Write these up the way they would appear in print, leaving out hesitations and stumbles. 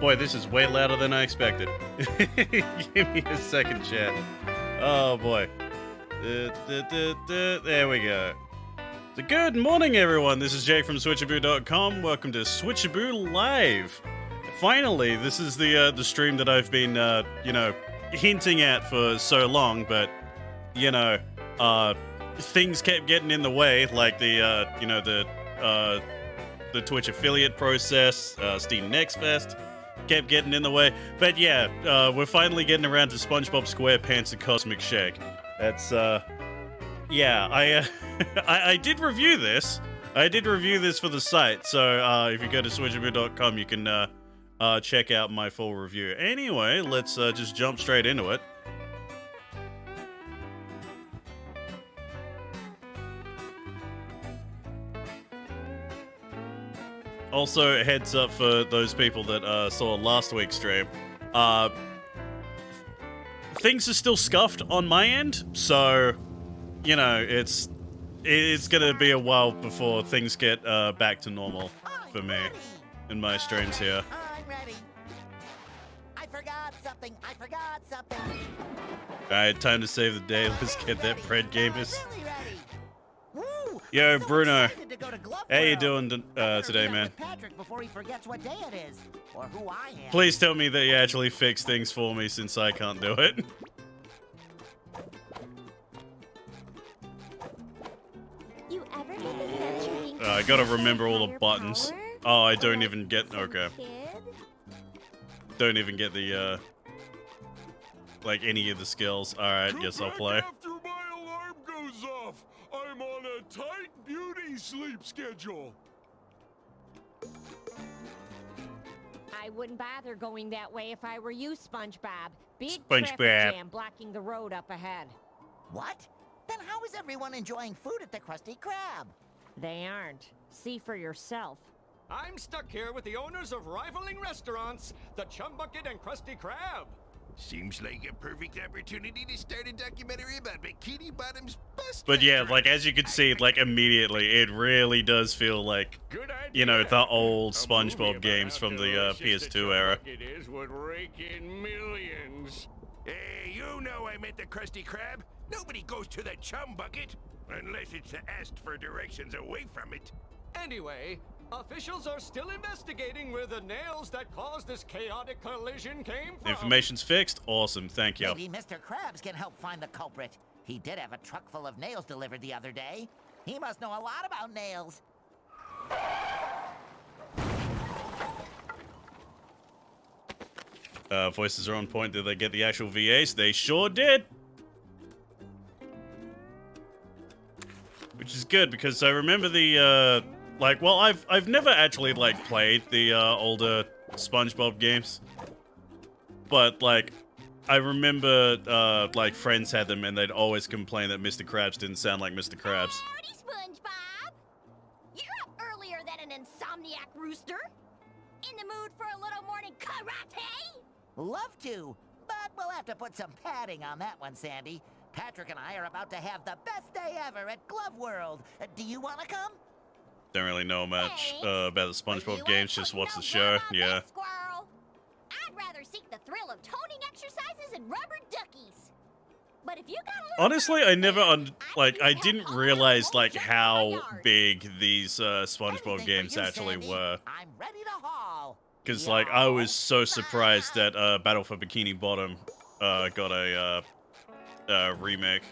Boy, this is way louder than I expected. Give me a second, chat. Oh boy. There we go. So good morning, everyone. This is Jake from Switchaboo.com. Welcome to Switchaboo Live. Finally, this is the stream that I've been, hinting at for so long, but, things kept getting in the way, like the Twitch affiliate process, Steam Next Fest kept getting in the way. But yeah, we're finally getting around to Spongebob Squarepants and Cosmic Shake. That's, I did review this. I did review this for the site, so if you go to switchaboo.com, you can check out my full review. Anyway, let's just jump straight into it. Also, heads up for those people that saw last week's stream. Things are still scuffed on my end, so, it's gonna be a while before things get back to normal for me in my streams here. I'm ready. I forgot something. Alright, time to save the day. Let's get that bread, gamers. Really ready. Woo, Yo, I'm so Bruno. excited to go to Glove How you World. doing Better today, meet up man? with Patrick before he forgets what day it is, or who I am. Please tell me that you actually fix things for me since I can't do it. You ever get the sense you're being I gotta remember all the higher buttons. power? Oh, I Or don't like even get... some Okay. kid? Don't even get the, like, any of the skills. Alright, guess I'll play. After my alarm goes off, I'm on a tight beauty sleep schedule. I wouldn't bother going that way if I were you, SpongeBob. Big SpongeBob. traffic jam blocking the road up ahead. What? Then how is everyone enjoying food at the Krusty Krab? They aren't. See for yourself. I'm stuck here with the owners of rivaling restaurants, the Chum Bucket and Krusty Krab. Seems like a perfect opportunity to start a documentary about Bikini Bottom's bust. But yeah, like, as you can see, like, immediately, it really does feel like, Good idea. the old A movie SpongeBob about games how from the delicious PS2 Chum era. Bucket is would rake in millions. Hey, you know I meant the Krusty Krab. Nobody goes to the Chum Bucket unless it's asked for directions away from it. Anyway, officials are still investigating where the nails that caused this chaotic collision came from. Information's fixed? Awesome, thank you. Maybe Mr. Krabs can help find the culprit. He did have a truck full of nails delivered the other day. He must know a lot about nails. Voices are on point. Did they get the actual VAs? They sure did! Which is good, because I remember the, I've never actually, played the, older SpongeBob games. But, I remember, friends had them, and they'd always complain that Mr. Krabs didn't sound like Mr. Krabs. Howdy, SpongeBob! You're up earlier than an insomniac rooster. In the mood for a little morning karate? Love to, but we'll have to put some padding on that one, Sandy. Patrick and I are about to have the best day ever at Glove World. Do you want to come? Don't really know much Thanks. about the But you SpongeBob ain't games, just putting watch the no show. gum on Yeah. that squirrel. I'd rather seek the thrill of toning exercises and rubber duckies. But if you got a little Honestly, I never, I can didn't help realize, haul it home how in my yard. big these, SpongeBob Anything for games you, actually Sandy. were. I'm ready to haul. Because, I was so surprised that, Battle for Bikini Bottom, got a, remake.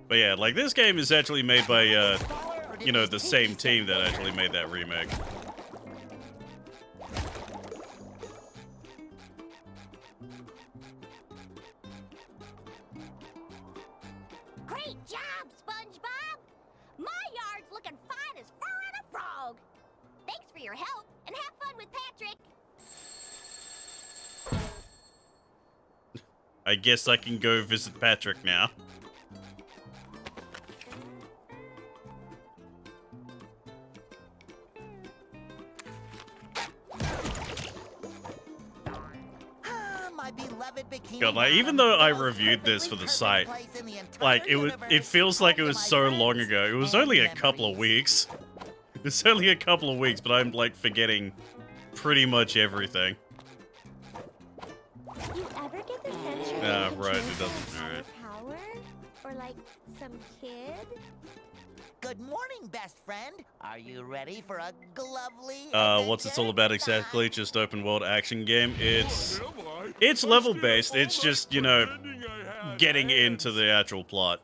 But yeah, this game is actually made by, the same team that actually made that remake. Great job, SpongeBob! My yard's looking fine as fur on a frog. Thanks for your help, and have fun with Patrick. I guess I can go visit Patrick now. my beloved bikini. God, like, even bottom, though I the most reviewed this perfectly for the perfect site, place in the entire like, it universe, feels like it home to was my so long friends ago. It was and only a couple of memories. weeks. It's only a couple of weeks, but I'm, like, forgetting pretty much everything. You ever get the sense you're Ah, in right, it control doesn't- of some alright. power? Or like some kid? Good morning, best friend. Are you ready for a glovely What's it's all about exactly? Just open world action game. It's I level stayed up based. all It's night just, you know, pretending I had getting hands. into the actual plot.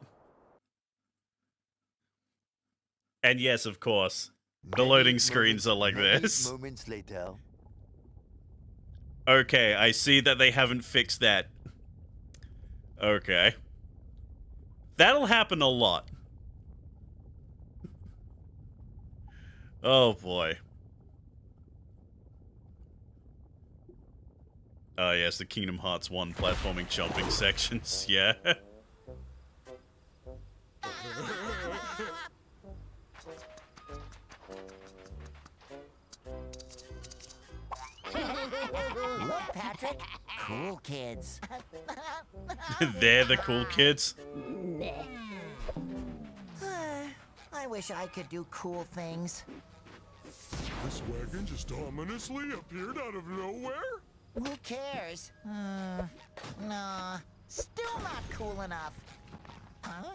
And yes, of course, the loading screens are like this. Moments later. Okay, I see that they haven't fixed that. Okay. That'll happen a lot. Oh boy. Oh yes, the Kingdom Hearts 1 platforming jumping sections, yeah. Look, Patrick. Cool kids. They're the cool kids. I wish I could do cool things. This wagon just ominously appeared out of nowhere? Who cares? Nah, still not cool enough. Huh?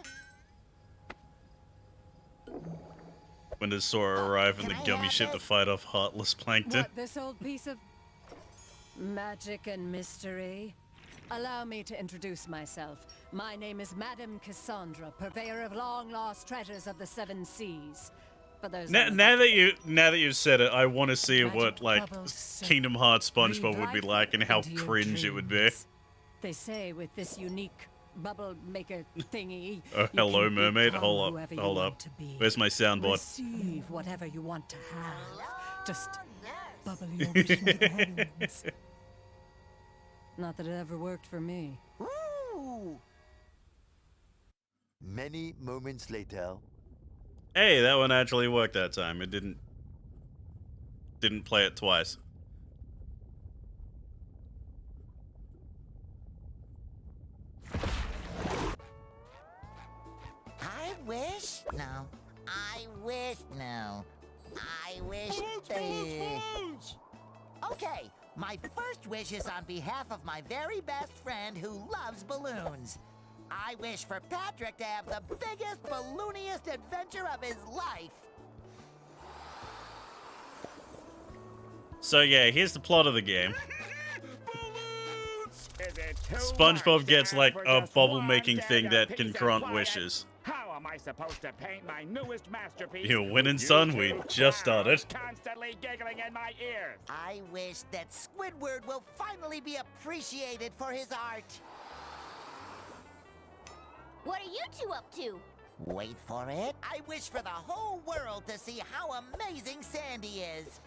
When does Sora arrive in the Can I gummy have ship to this? fight off heartless plankton? What, this old piece of magic and mystery? Allow me to introduce myself. My name is Madame Cassandra, purveyor of long-lost treasures of the Seven Seas. For those Now that you've said it, I want to see Magic what, like, bubbles soak, Kingdom Hearts SpongeBob breathe would be life like and how into your cringe it would be. dreams. They say with this unique bubble maker thingy. Oh, you hello, can mermaid. become Hold whoever up, you hold want up. to be. Where's my soundboard? Receive whatever you want to have. Just bubble your wish into the heavens. Not that it ever worked for me. Ooh. Many moments later. Hey, that one actually worked that time. It didn't play it twice. I wish. No. I wish. No. I wish. Okay, my first wish is on behalf of my very best friend who loves balloons. I wish for Patrick to have the biggest, ballooniest adventure of his life. So yeah, here's the plot of the game. SpongeBob gets like a bubble making thing that can grant wishes. How am I supposed to paint my newest masterpiece? You're winning, with son. you We two just started. clowns constantly giggling in my ears. I wish that Squidward will finally be appreciated for his art. What are you two up to? Wait for it. I wish for the whole world to see how amazing Sandy is.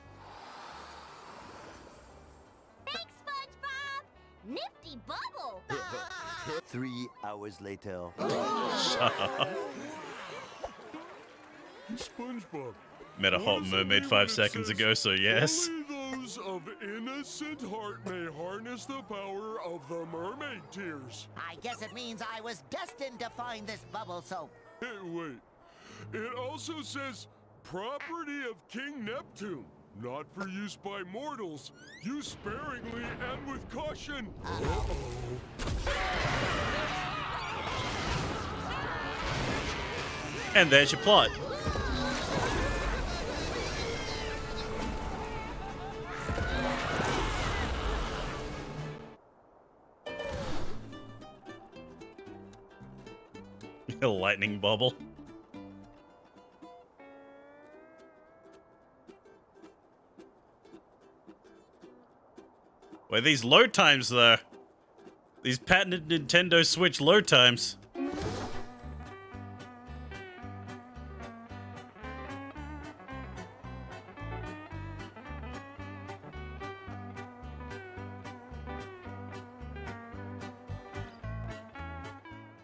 Thanks, SpongeBob! Nifty bubble! 3 hours later. SpongeBob. Met a hot what is mermaid it 5 that seconds says, ago, so yes. Only those of innocent heart may harness the power of the mermaid tears. I guess it means I was destined to find this bubble soap. Hey, wait. It also says property of King Neptune. Not for use by mortals. Use sparingly and with caution. Uh-oh. And there's your plot. A lightning bubble. Wait, these load times though. These patented Nintendo Switch load times.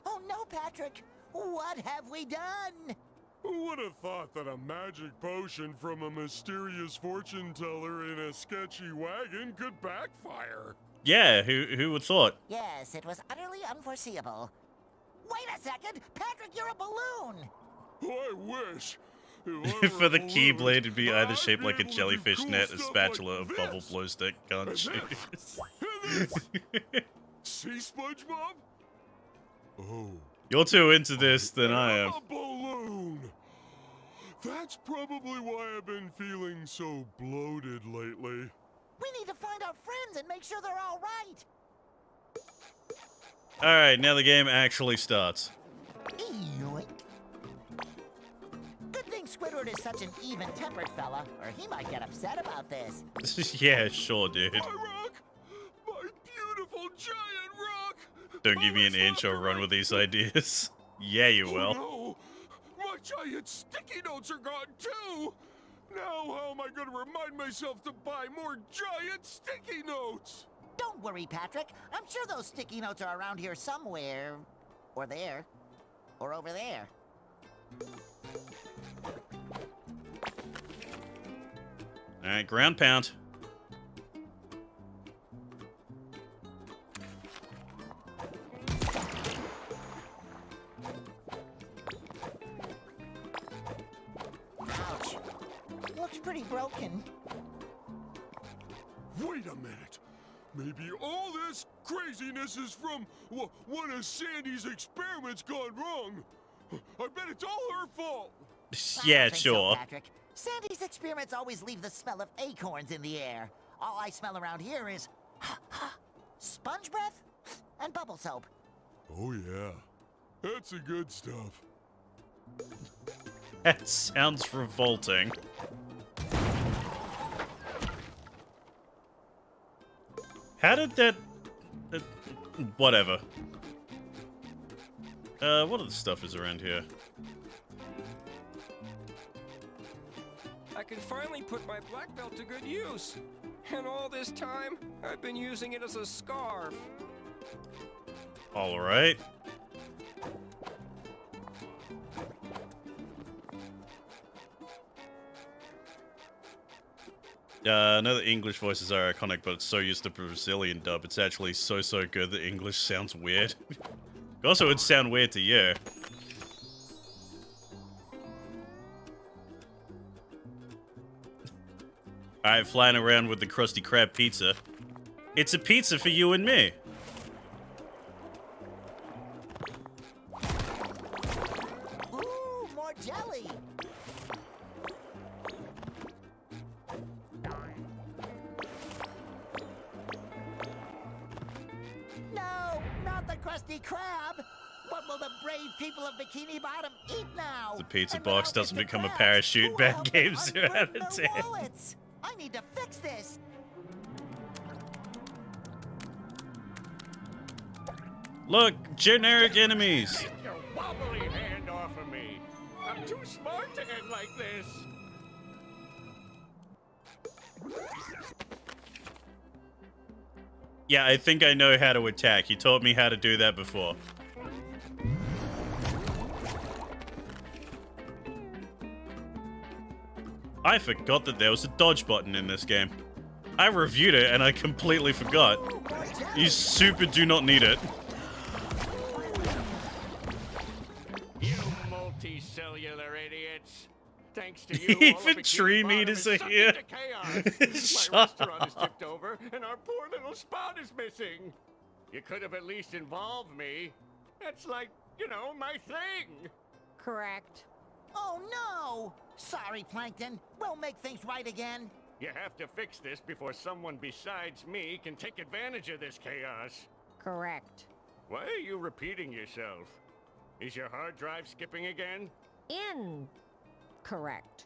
Oh no, Patrick! What have we done? Who would have thought that a magic potion from a mysterious fortune teller in a sketchy wagon could backfire? Yeah, who would thought? Yes, it was utterly unforeseeable. Wait a second! Patrick, you're a balloon! I wish. If I For were the a Keyblade, balloon, it'd be either I'd shaped be like a able to do jellyfish cool net, a stuff spatula, like or bubble this. glow stick. Can't And choose. And this. See, SpongeBob? Oh. You're too into this than I am. A balloon. That's probably why I've been feeling so bloated lately. We need to find our friends and make sure they're all right! Alright, now the game actually starts. Yoink. Good thing Squidward is such an even-tempered fella, or he might get upset about this. Yeah, sure, dude. My rock! My beautiful giant rock! Don't give me an Always inch or love to run write- with these ideas. Yeah, you Oh, will. no! My giant sticky notes are gone too! Now how am I going to remind myself to buy more giant sticky notes? Don't worry, Patrick. I'm sure those sticky notes are around here somewhere. Or there. Or over there. Alright, ground pound. Ouch. Looks pretty broken. Wait a minute. Maybe all this craziness is from one of Sandy's experiments gone wrong. I bet it's all her fault. I Yeah, don't think so, sure. Patrick. Sandy's experiments always leave the smell of acorns in the air. All I smell around here is sponge breath and bubble soap. Oh yeah, that's the good stuff. That sounds revolting. How did that... whatever. What other stuff is around here? I can finally put my black belt to good use. And all this time, I've been using it as a scarf. Alright. I know the English voices are iconic, but it's so used to Brazilian dub, it's actually so good that English sounds weird. Also, it would sound weird to you. Alright, flying around with the Krusty Krab pizza. It's a pizza for you and me. Ooh, more jelly. No, not the Krusty Krab. What will the brave people of Bikini Bottom eat now? The pizza And box without doesn't Mr. become a Krabs, parachute. who will Bad help games them are out unburden of their 10. wallets? I need to fix this. Look, generic enemies. Get your wobbly hand off of me. I'm too smart to end like this. Yeah, I think I know how to attack. He taught me how to do that before. I forgot that there was a dodge button in this game. I reviewed it and I completely forgot. Ooh, more jelly. You super do not need it. You multicellular idiots. Thanks to you, all Even of tree Bikini meters Bottom are is here. sucked into chaos. Shut My restaurant is up. tipped over, and our poor little spot is missing. You could have at least involved me. That's like, you know, my thing. Correct. Oh no! Sorry, Plankton. We'll make things right again. You have to fix this before someone besides me can take advantage of this chaos. Correct. Why are you repeating yourself? Is your hard drive skipping again? Correct.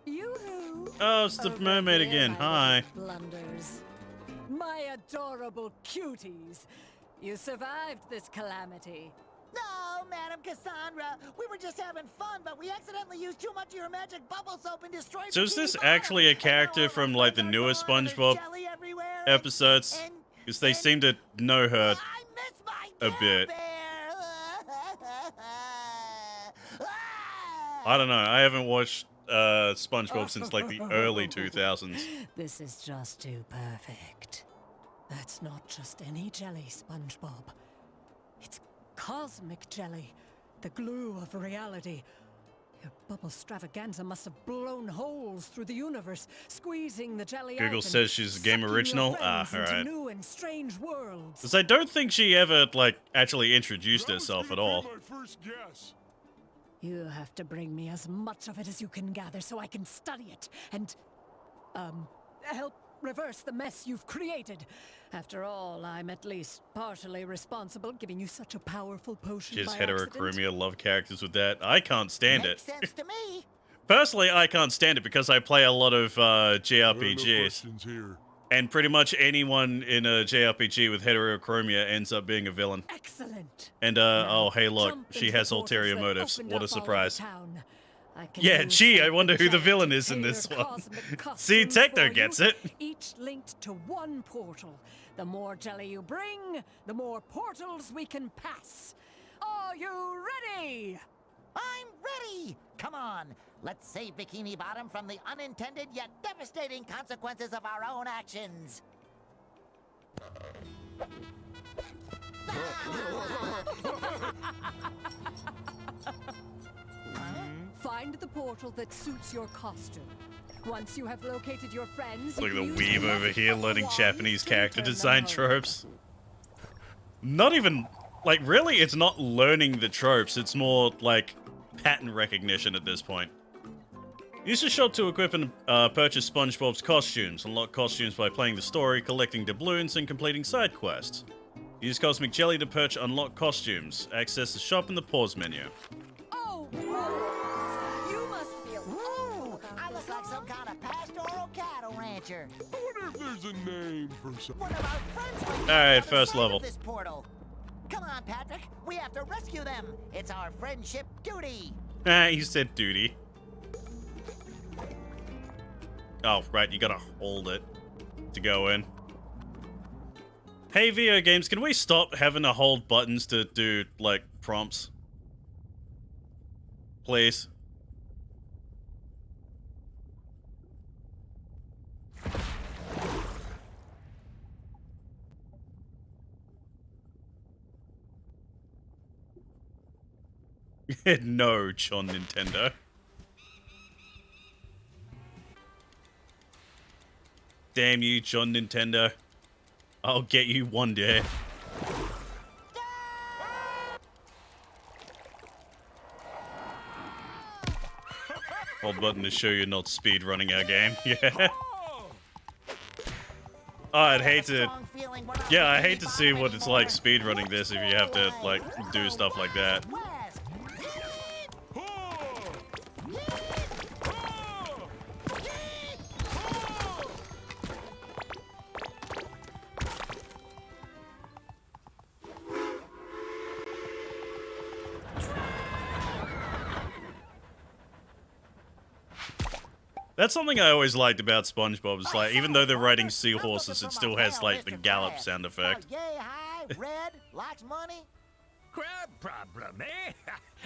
Yoo-hoo! Oh, it's the Over mermaid here, again. my Hi. little blunders. My adorable cuties. You survived this calamity. No, Madam Cassandra. We were just having fun, but we accidentally used too much of your magic bubble soap and destroyed So is Bikini this Bottom. actually a And now character all from, my like, the friends are newest gone, and there's SpongeBob jelly everywhere, episodes? Because they seem to know her I miss my a Care bit. Bear. I don't know. I haven't watched SpongeBob since like the early 2000s. This is just too perfect. That's not just any jelly, SpongeBob. It's cosmic jelly, the glue of reality. Your bubble stravaganza must have blown holes through the universe, squeezing the jelly out Google and says she's a game sucking your original. friends into Alright. new and strange worlds. Because I don't think she ever, like, actually introduced That was herself at gonna be all. my first guess. You have to bring me as much of it as you can gather so I can study it and, help reverse the mess you've created. After all, I'm at least partially responsible, giving you such a powerful potion Just by accident. heterochromia love characters with that. I can't stand Makes it. sense to me. Personally, I can't stand it because I play a lot of There are no JRPGs. questions here. And pretty much anyone in a JRPG with heterochromia ends up being a villain. Excellent. And, Now, oh, hey, look, jump she into has the portals ulterior that motives. opened What a up all over surprise. town. I can Yeah, use gee, I some wonder who the giant villain is in this tailored one. cosmic See, costumes Techno for gets you, it. Each linked to one portal. The more jelly you bring, the more portals we can pass. Are you ready? I'm ready! Come on, let's save Bikini Bottom from the unintended yet devastating consequences of our own actions. Find the portal that suits your costume. Once you have located your friends, Look at you the can use weeb over magic here of the learning wand Japanese to character return them design home. tropes. Not even, like, really, it's not learning the tropes. It's more, like, pattern recognition at this point. Use the shop to equip and purchase SpongeBob's costumes. Unlock costumes by playing the story, collecting doubloons, and completing side quests. Use Cosmic Jelly to purchase unlock costumes. Access the shop in the pause menu. Oh, whoa. You must feel Ooh, I look like some kind of pastoral cattle rancher. I wonder if there's a name for some. One of our friends might be on Alright, the other first side of level. This portal. Come on, Patrick. We have to rescue them. It's our friendship duty. Ah, you said duty. Oh, right, you gotta hold it to go in. Hey, video games, can we stop having to hold buttons to do, like, prompts? Please. No, John Nintendo. Damn you, John Nintendo. I'll get you one day. Hold button to show you're not speed running our game. Yeah. Oh, I'd hate to. Strong feeling we're not Yeah, I Bikini hate to see Bottom what it's anymore. like speed running this if you have to, like, do stuff like that. West. That's something I always liked about SpongeBob. It's like, even though they're riding seahorses, it still has, like, the gallop sound effect. Yay high, red, lots money. Crab problem, eh?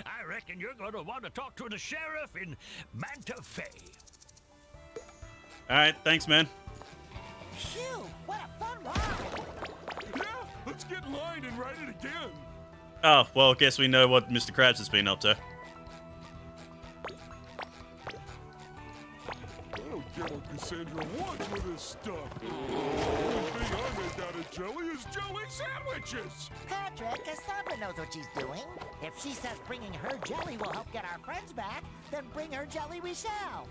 I reckon you're going to want to talk to the sheriff in Manta Fe. Alright, thanks, man. Phew, what a fun ride. Yeah, let's get in line and ride it again. Oh, well, guess we know what Mr. Krabs has been up to. I don't get what Cassandra wants with this stuff. The only thing I make out of jelly is jelly sandwiches. Patrick, Cassandra knows what she's doing. If she says bringing her jelly will help get our friends back, then bring her jelly we shall.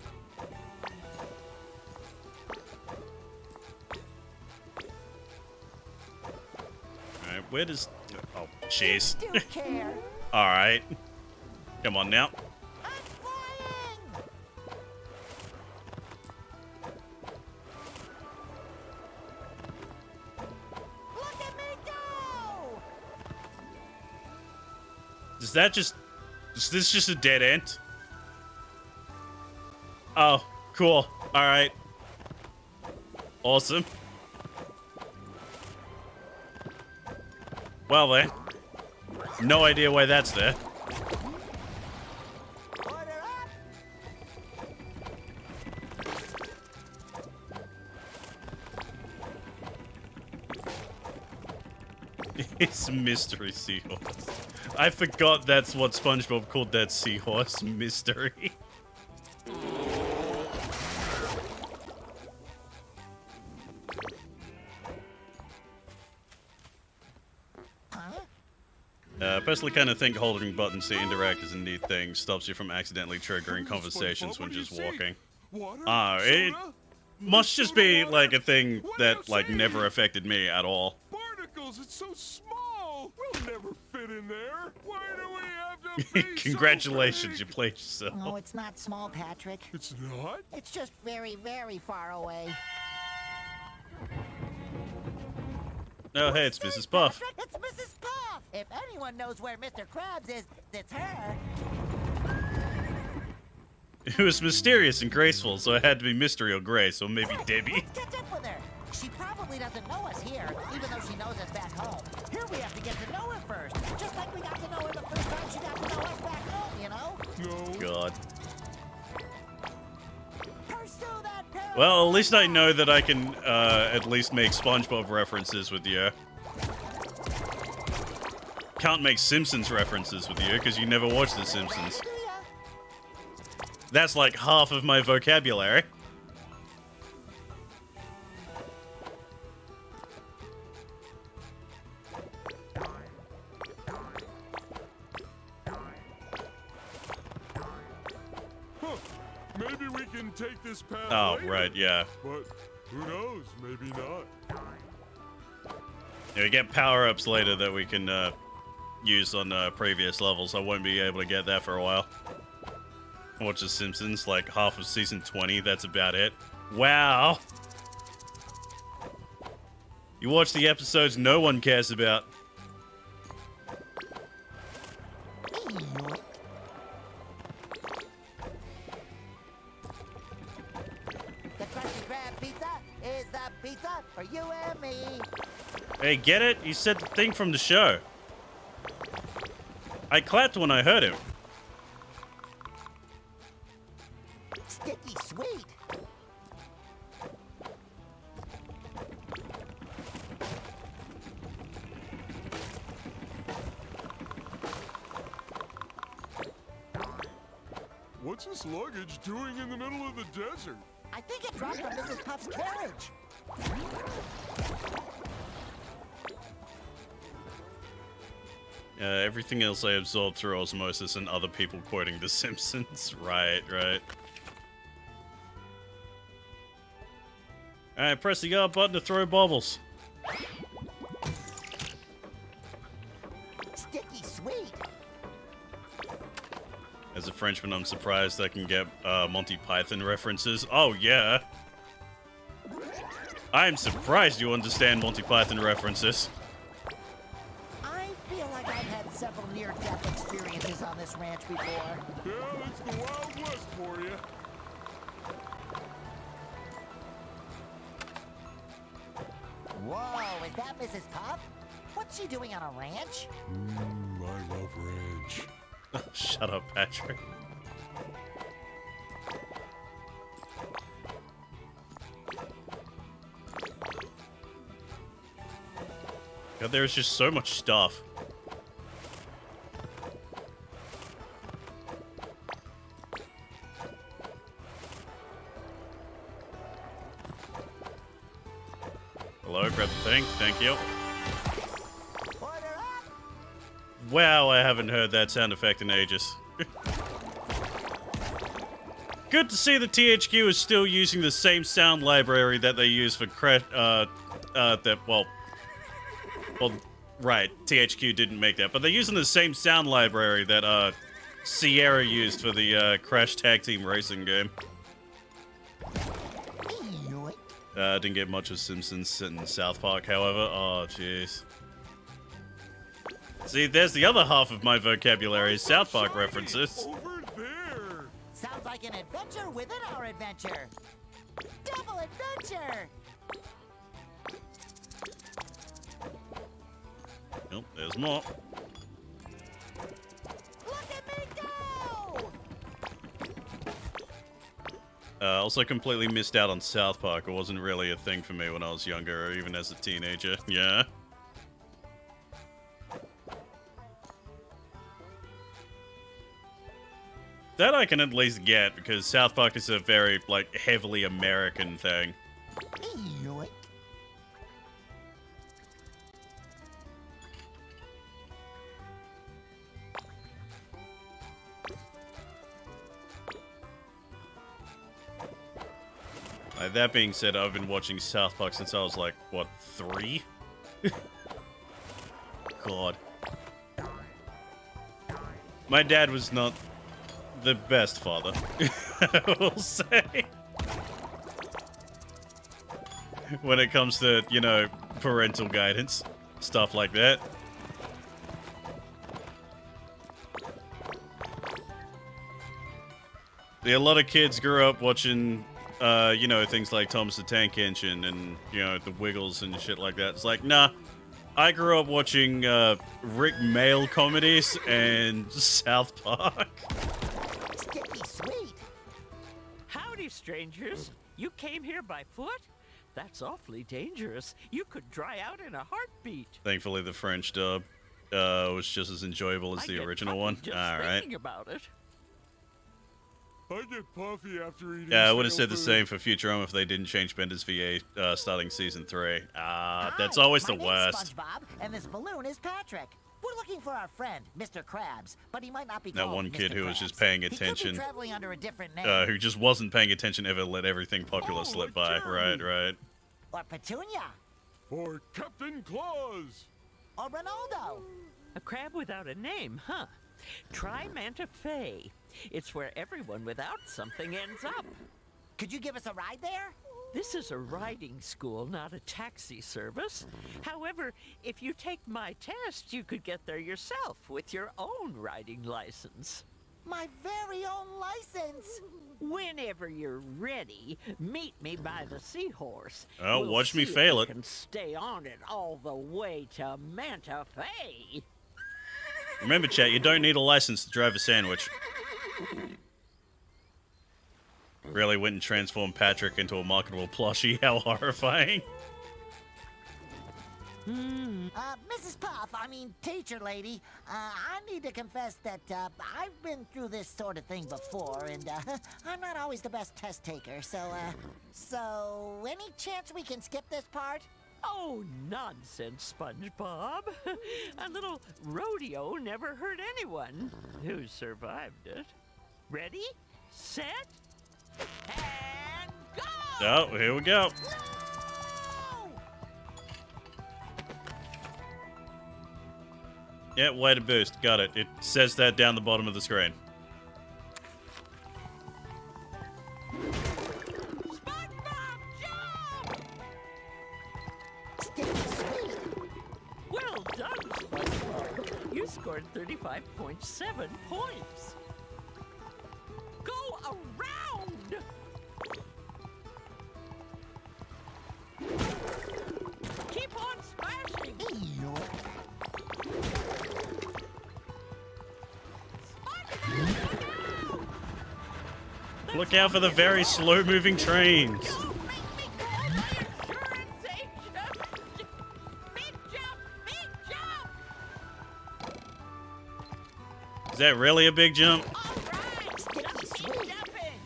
Alright, where does... Oh, jeez. Do care. Alright. Come on now. I'm flying! Look at me go! Is that just... Is this just a dead end? Oh, cool. Alright. Awesome. Well then. No idea why that's there. Order up! It's Mystery Seahorse. I forgot that's what SpongeBob called that seahorse, Mystery. I personally kind of think holding buttons to interact is a neat thing. Stops you from accidentally triggering conversations when just walking. It must just be like a thing that like never affected me at all. Barnacles, it's so small. We'll never fit in there. Why do we have to be Congratulations, so you played yourself. No, it's not small, Patrick. It's not? It's just very, very far away. Oh, hey, it's Mrs. Puff. Patrick, it's Mrs. Puff! If anyone knows where Mr. Krabs is, it's her. It was mysterious and graceful, so it had to be Mystery or Grace, or maybe Debbie. Let's catch up with her. She probably doesn't know us here, even though she knows us back home. Here we have to get to know her first, just like we got to know her the first time she got to know us back home, you know? No. God. Pursue that pair of Well, at least I know that I can at least make SpongeBob references with you. Can't make Simpsons references with you, because you never watched The Simpsons. That's like half of my vocabulary. Huh. Maybe we can take this path Oh, later. right, yeah. But who knows? Maybe not. Yeah, we get power-ups later that we can use on previous levels. I won't be able to get that for a while. I watch The Simpsons, like half of season 20, that's about it. Wow! You watch the episodes no one cares about. The Krusty Krab pizza is the pizza for you and me. Hey, get it? He said the thing from the show. I clapped when I heard him. Sticky sweet. What's this luggage doing in the middle of the desert? I think it dropped from Mrs. Puff's carriage. Everything else I absorbed through osmosis and other people quoting The Simpsons. Right, right. Alright, press the R button to throw bubbles. Sticky sweet. As a Frenchman, I'm surprised I can get Monty Python references. Oh, yeah. I'm surprised you understand Monty Python references. I feel like I've had several near-death experiences on this ranch before. Yeah, it's the Wild West for you. Whoa, is that Mrs. Puff? What's she doing on a ranch? I love ranch. Shut up, Patrick. God, there's just so much stuff. Hello, grab the thing. Thank you. Order up! Wow, I haven't heard that sound effect in ages. Good to see the THQ is still using the same sound library that they use for right, THQ didn't make that, but they're using the same sound library that Sierra used for the Crash Tag Team Racing game. Didn't get much of Simpsons in South Park, however. Oh, jeez. See, there's the other half of my vocabulary, South Park references. Over there. Sounds like an adventure within our adventure. Double adventure! Oh, there's more. Look at me go! Also completely missed out on South Park. It wasn't really a thing for me when I was younger, or even as a teenager. Yeah. That I can at least get, because South Park is a very, like, heavily American thing. Yoink. That being said, I've been watching South Park since I was like, what, 3? God. My dad was not the best father, I will say. When it comes to, you know, parental guidance, stuff like that. A lot of kids grew up watching, you know, things like Thomas the Tank Engine and, you know, the Wiggles and shit like that. It's like, nah, I grew up watching Rick Mail comedies and South Park. Sticky sweet. Howdy, strangers. You came here by foot? That's awfully dangerous. You could dry out in a heartbeat. Thankfully, the French dub was just as enjoyable as I the get original puffy one. just All right. thinking about it. I get puffy after eating. Yeah, I would have stale said the food. same for Futurama if they didn't change Bender's VA starting season 3. That's Hi, always my the name's worst. SpongeBob, and this balloon is Patrick. We're looking for our friend, Mr. Krabs, but he might not be That called one kid Mr. who was Krabs. just paying He could be attention, traveling under a different name. who just wasn't paying attention, ever let everything popular slip by. Right, right. Or Petunia. Or Captain Claus. Or Ronaldo. A crab without a name, huh? Try Manta Fe. It's where everyone without something ends up. Could you give us a ride there? This is a riding school, not a taxi service. However, if you take my test, you could get there yourself with your own riding license. My very own license. Whenever you're ready, meet me by the seahorse. Oh, We'll watch me see if fail you it. can stay on it all the way to Manta Fe. Remember, chat, you don't need a license to drive a sandwich. Really went and transformed Patrick into a marketable plushie. How horrifying. Mrs. Puff, I mean, teacher lady, I need to confess that I've been through this sort of thing before, and I'm not always the best test taker, so any chance we can skip this part? Oh, nonsense, SpongeBob. A little rodeo never hurt anyone who survived it. Ready, set, and go! Oh, here we go. Yeah, way to boost. Got it. It says that down the bottom of the screen. SpongeBob, jump! Sticky sweet. Well done, SpongeBob. You scored 35.7 points. Go around! Keep on splashing! Look out for the very slow-moving trains. Don't make me call my insurance agent! Big jump! Big jump! Is that really a big jump? All right! Sticky Just keep sweet. jumping!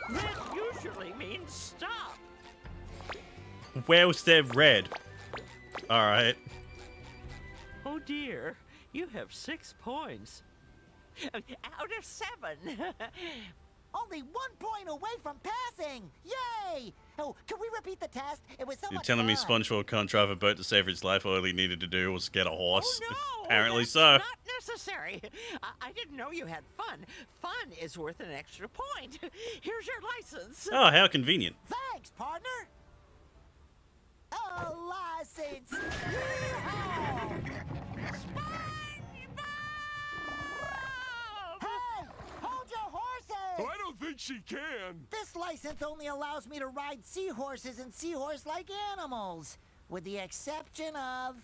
Red usually means stop. Where was that red? Alright. Oh dear, you have 6 points. Out of 7. Only 1 point away from passing! Yay! Oh, can we repeat the test? It was so You're much telling me fun. SpongeBob can't drive a boat to save his life? All he needed to do was get a horse? Oh no! Apparently that's so. Not necessary. I didn't know you had fun. Fun is worth an extra point. Here's your license. Oh, how convenient. Thanks, partner! A license! Yeehaw! Hey! Hold your horses! I don't think she can. This license only allows me to ride seahorses and seahorse-like animals, with the exception of...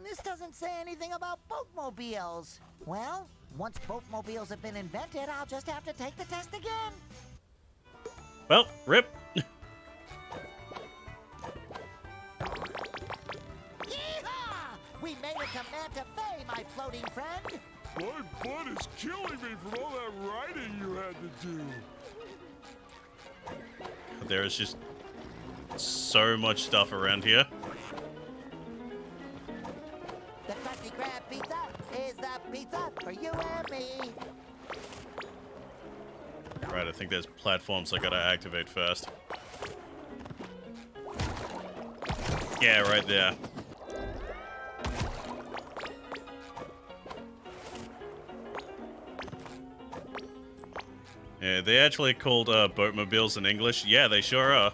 this doesn't say anything about boatmobiles. Well, once boatmobiles have been invented, I'll just have to take the test again. Well, rip. Yeehaw! We made it to Manta Fe, my floating friend. My butt is killing me from all that riding you had to do. There is just so much stuff around here. The Krusty Krab pizza is the pizza for you and me. Right, I think there's platforms I gotta activate first. Yeah, right there. Yeah, they actually called boatmobiles in English. Yeah, they sure are.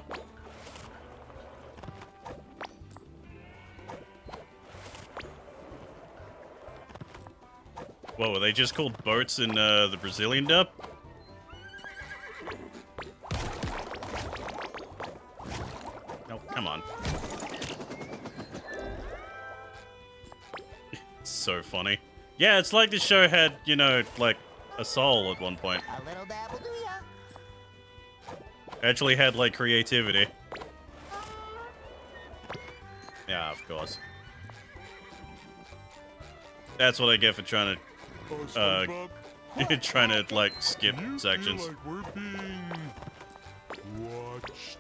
Whoa, were they just called boats in the Brazilian dub? Oh, come on. It's so funny. Yeah, it's like the show had, you know, like, a soul at one point. A little dabble do ya? Actually had, like, creativity. Yeah, of course. That's what I get for trying Oh, to, SpongeBob, trying to, like, skip you sections. feel like we're being watched.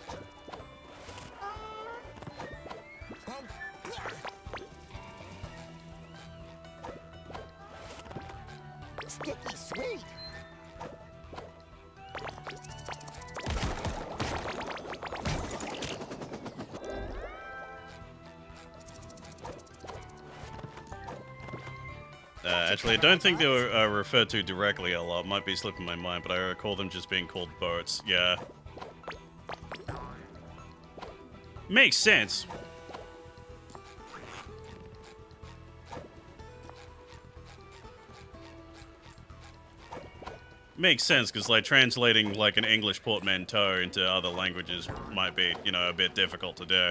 Sticky sweet. Actually, I don't think they were referred to directly a lot. Might be slipping my mind, but I recall them just being called boats. Yeah. Makes sense. Makes sense, because, like, translating, like, an English portmanteau into other languages might be, you know, a bit difficult to do.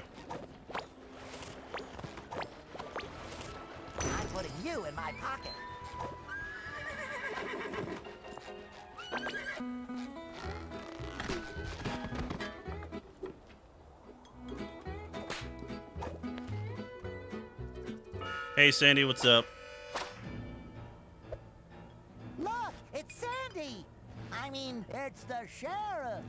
I'm putting you in my pocket. Hey, Sandy, what's up? Look, it's Sandy. I mean, it's the sheriff.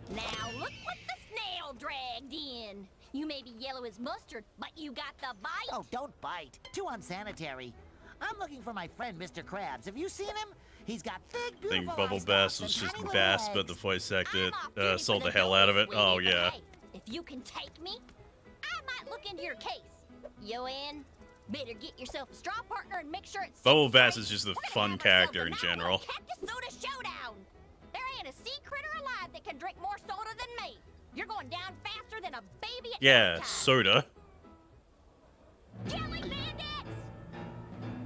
Now look what the snail dragged in. You may be yellow as mustard, but you got the bite. Oh, don't bite. Too unsanitary. I'm looking for my friend, Mr. Krabs. Have you seen him? He's got big, I beautiful think Bubble eye Bass stalks was and just tiny little Bass, but the legs. voice actor I'm off duty sold for the hell out of it. Doors Oh, Week, but yeah. hey, if you can take me, I might look into your case. Yo, Ann, better get yourself a straw partner and make sure it's Bubble sits Bass straight. is just a We're gonna fun have character ourselves in a nice general. little Cactus soda showdown. There ain't a sea critter alive that can drink more soda than me. You're going down faster than a baby at Yeah, nighttime. soda. Jelly bandits!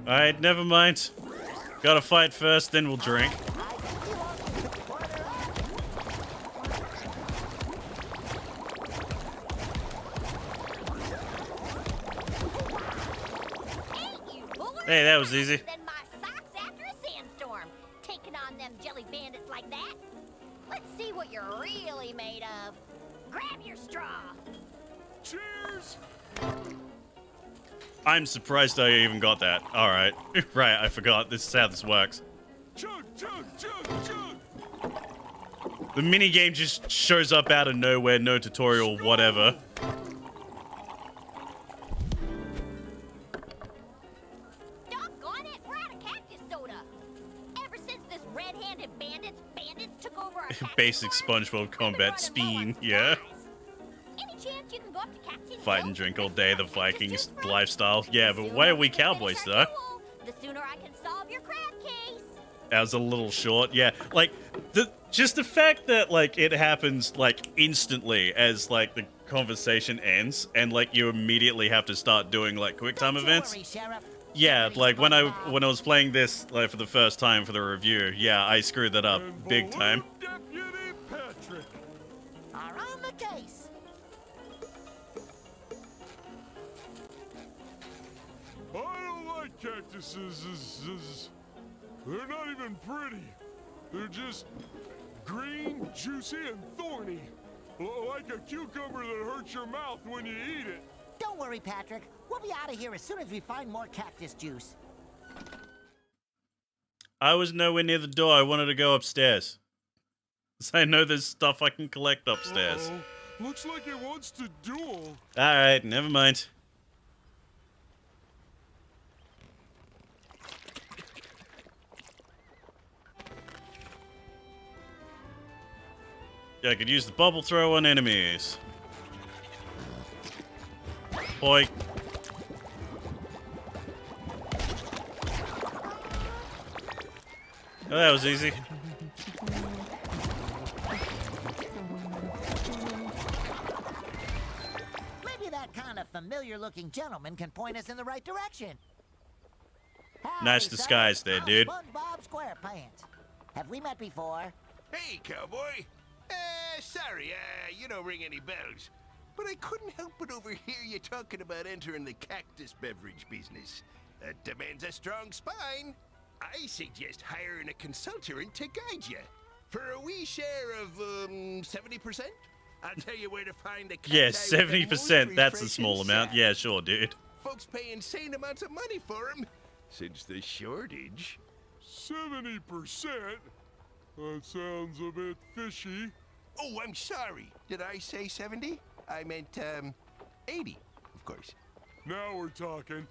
Alright, never mind. Gotta fight first, then we'll drink. I think you all need to partner up. Ain't you fooling Hey, that was easy. Than my socks after a sandstorm. Taking on them jelly bandits like that. Let's see what you're really made of. Grab your straw. Cheers! I'm surprised I even got that. Alright. Right, I forgot. This is how this works. Chug, chug, chug, chug! The minigame just shows up out of nowhere, no tutorial, whatever. Doggone it, we're out of cactus soda. Ever since this red-handed bandits took over our cactus Basic farm, SpongeBob I've been combat running low on speed, yeah. supplies. Any chance you can go up to Captain Fight and Hill's drink and all get day, some the cactus Vikings juice from? lifestyle. Yeah, The but sooner why are we we can finish cowboys, our though? duel, the sooner I can solve your crab case. That was a little short. Yeah, like, just the fact that, like, it happens, like, instantly as, like, the conversation ends, and, like, you immediately have to start doing, like, quick time Don't you events. worry, Sheriff. Yeah, Jerry like, when I SpongeBob. was playing this, like, for the first time for the review, yeah, I screwed that up And big time. below Deputy Patrick. Are on the case. I don't like cactuses. They're not even pretty. They're just green, juicy, and thorny. Like a cucumber that hurts your mouth when you eat it. Don't worry, Patrick. We'll be out of here as soon as we find more cactus juice. I was nowhere near the door. I wanted to go upstairs. So I know there's stuff I can collect upstairs. Uh-oh. Looks like it wants to duel. Alright, never mind. Yeah, I could use the bubble throw on enemies. Boy. Oh, that was easy. Maybe that kind of familiar-looking gentleman can point us in the right direction. Nice Howdy, disguise sir. there, I'm dude. Spongebob Squarepants. Have we met before? Hey, cowboy. Sorry, you don't ring any bells. But I couldn't help but overhear you talking about entering the cactus beverage business. That demands a strong spine. I suggest hiring a consultant to guide you. For a wee share of, 70%? I'll tell you where to find the Yeah, cacti with the most 70%. That's a refreshing small amount. sap. Yeah, sure, dude. Folks pay insane amounts of money for them. Since the shortage. 70%? That sounds a bit fishy. Oh, I'm sorry. Did I say 70? I meant, 80, of course. Now we're talking.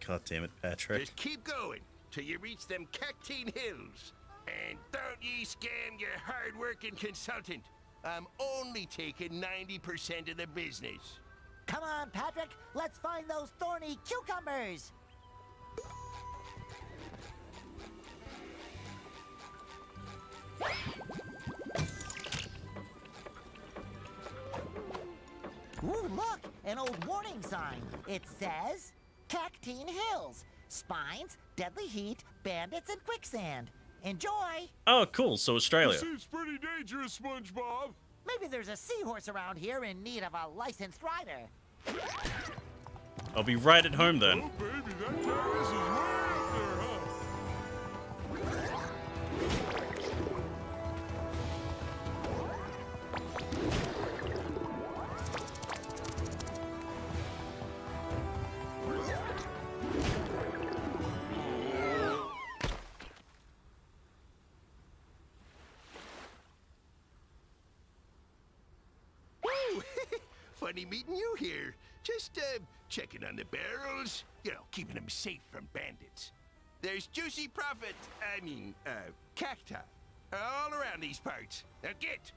God damn it, Patrick. Just keep going till you reach them Cactine Hills. And don't ye scam your hard-working consultant. I'm only taking 90% of the business. Come on, Patrick. Let's find those thorny cucumbers. Ooh, look, an old warning sign. It says, Cactine Hills, spines, deadly heat, bandits, and quicksand. Enjoy. Oh, cool. So Australia. This seems pretty dangerous, SpongeBob. Maybe there's a seahorse around here in need of a licensed rider. I'll be right at home then. Oh, baby, that cactus is way up there, huh? Woo! Funny meeting you here. Just, checking on the barrels. You know, keeping them safe from bandits. There's juicy cacti. All around these parts. Now get!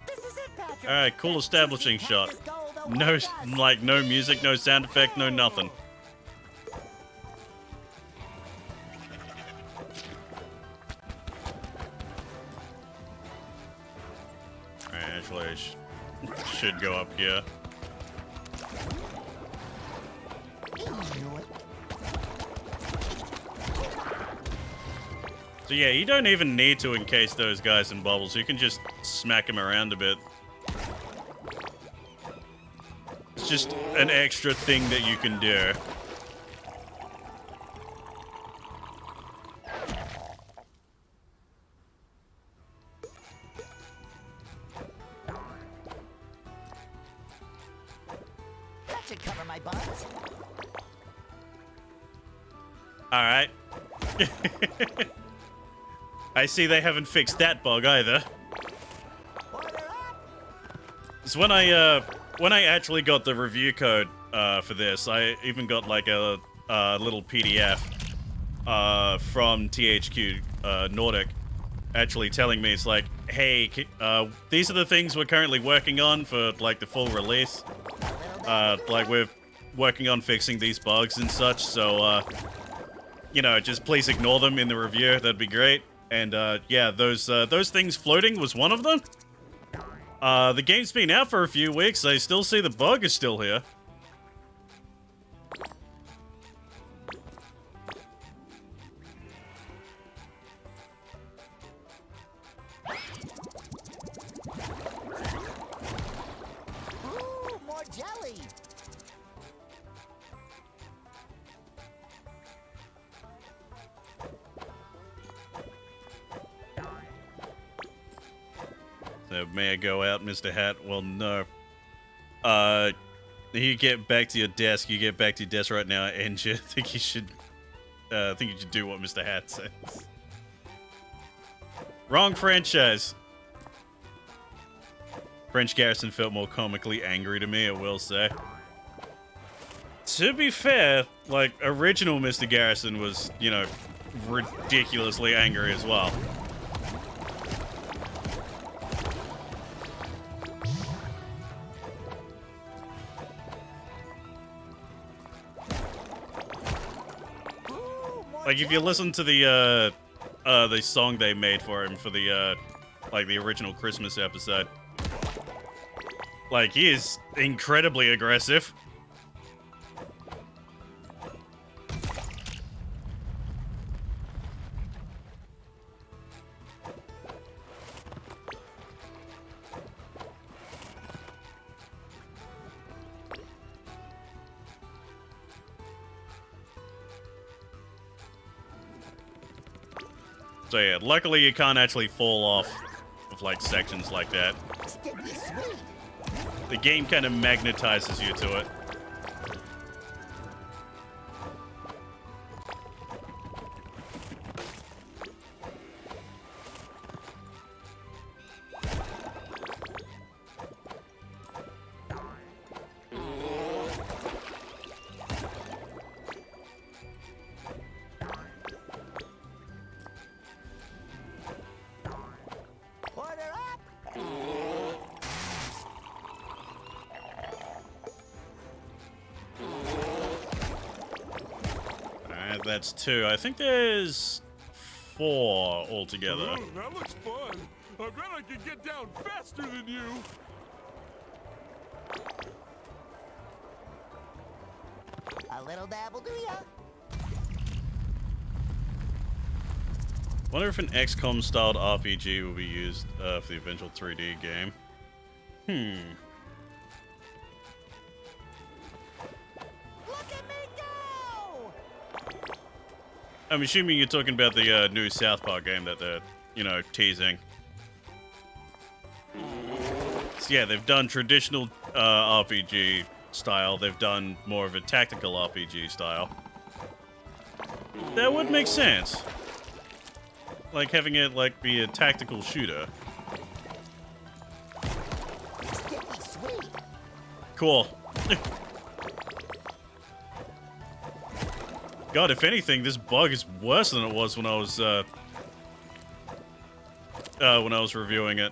This is it, Patrick. All right, cool That establishing juicy shot. cactus gold awaits No, us. like, no music, no sound effect, no nothing. Actually, I should go up here. So yeah, you don't even need to encase those guys in bubbles. You can just smack them around a bit. It's just an extra thing that you can do. That should cover my buns. Alright. I see they haven't fixed that bug either. So when I actually got the review code for this, I even got like a little PDF from THQ Nordic actually telling me, it's like, hey, these are the things we're currently working on for like the full release. Like we're working on fixing these bugs and such, so you know, just please ignore them in the review. That'd be great. And yeah, those things floating was one of them. The game's been out for a few weeks. I still see the bug is still here. Ooh, more jelly. So may I go out, Mr. Hat? Well, no. You get back to your desk. You get back to your desk right now, and you think you should do what Mr. Hat says. Wrong franchise. French Garrison felt more comically angry to me, I will say. To be fair, like, original Mr. Garrison was, you know, ridiculously angry as well. Like, if you listen to the song they made for him for the, like, the original Christmas episode, like, he is incredibly aggressive. So yeah, luckily you can't actually fall off of like sections like that. The game kind of magnetizes you to it. That's 2. I think there's 4 altogether. Ooh, that looks fun. I bet I can get down faster than you. A little dabble, do ya? Wonder if an XCOM styled RPG will be used for the eventual 3D game. I'm assuming you're talking about the new South Park game that they're, you know, teasing. So yeah, they've done traditional RPG style. They've done more of a tactical RPG style. That would make sense. Like having it like be a tactical shooter. Cool. God, if anything, this bug is worse than it was when I was reviewing it.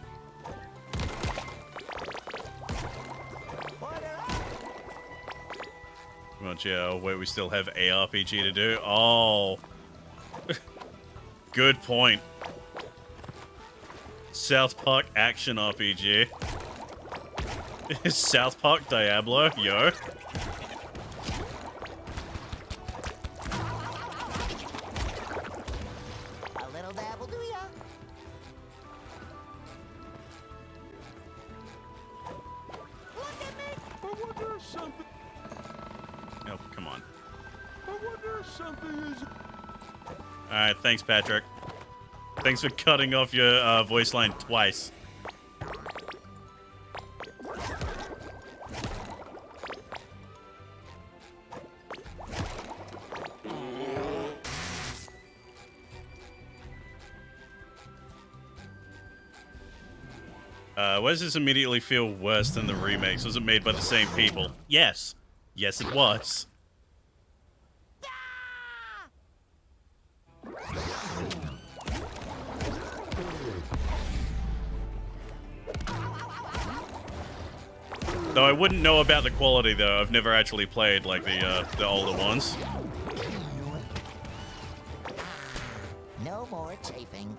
Much, yeah. Oh, wait, we still have ARPG to do. Oh, good point. South Park action RPG. South Park Diablo, yo. Alright, thanks, Patrick. Thanks for cutting off your voice line twice. Why does this immediately feel worse than the remakes? Was it made by the same people? Yes. Yes, it was. Though I wouldn't know about the quality, though. I've never actually played, like, the older ones. No more chafing.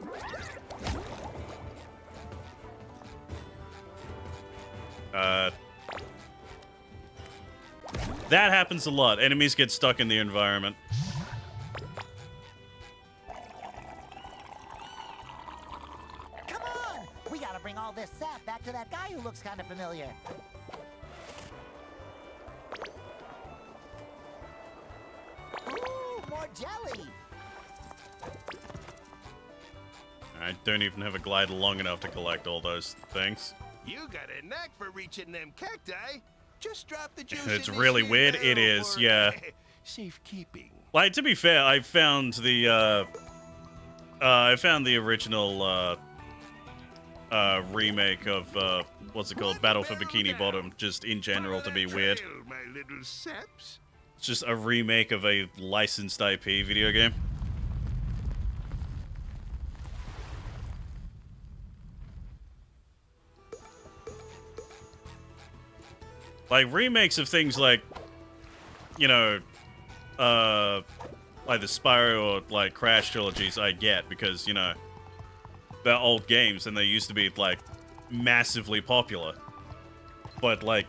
That happens a lot. Enemies get stuck in the environment. Come on! We gotta bring all this sap back to that guy who looks kind of familiar. Ooh, more jelly! I don't even have a glider long enough to collect all those things. You got a knack for reaching them cacti. Just drop the juice. It's in this really here weird. It barrel is, for yeah. safekeeping. Like, to be fair, I found the original remake of what's it called, Battle for Bikini Bottom, just in general to be weird. My little saps. It's just a remake of a licensed IP video game. Like, remakes of things like, you know, like the Spyro or, like, Crash trilogies I get, because, you know, they're old games and they used to be, like, massively popular. But, like,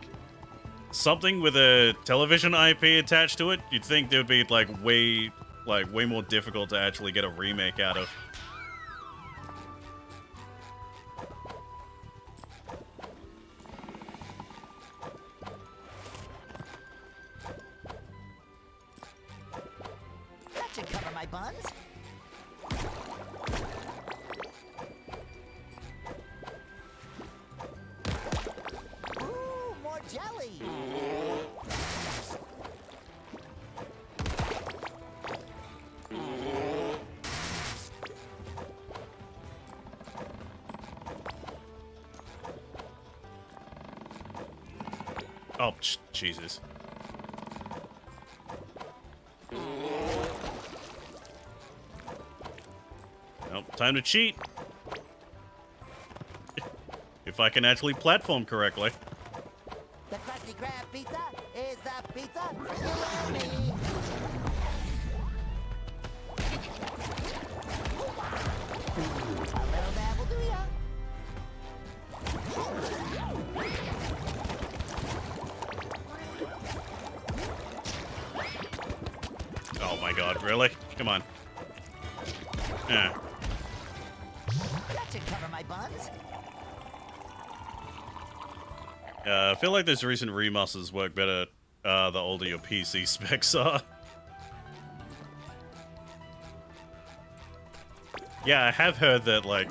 something with a television IP attached to it, you'd think they would be, like, way more difficult to actually get a remake out of. That should cover my buns. Ooh, more jelly. Oh, Jesus. Nope, time to cheat. If I can actually platform correctly. The Krusty Krab pizza is the pizza you and me. A little dab will do ya. Oh my god, really? Come on. Yeah. That should cover my buns. I feel like those recent remasters work better the older your PC specs are. Yeah, I have heard that, like,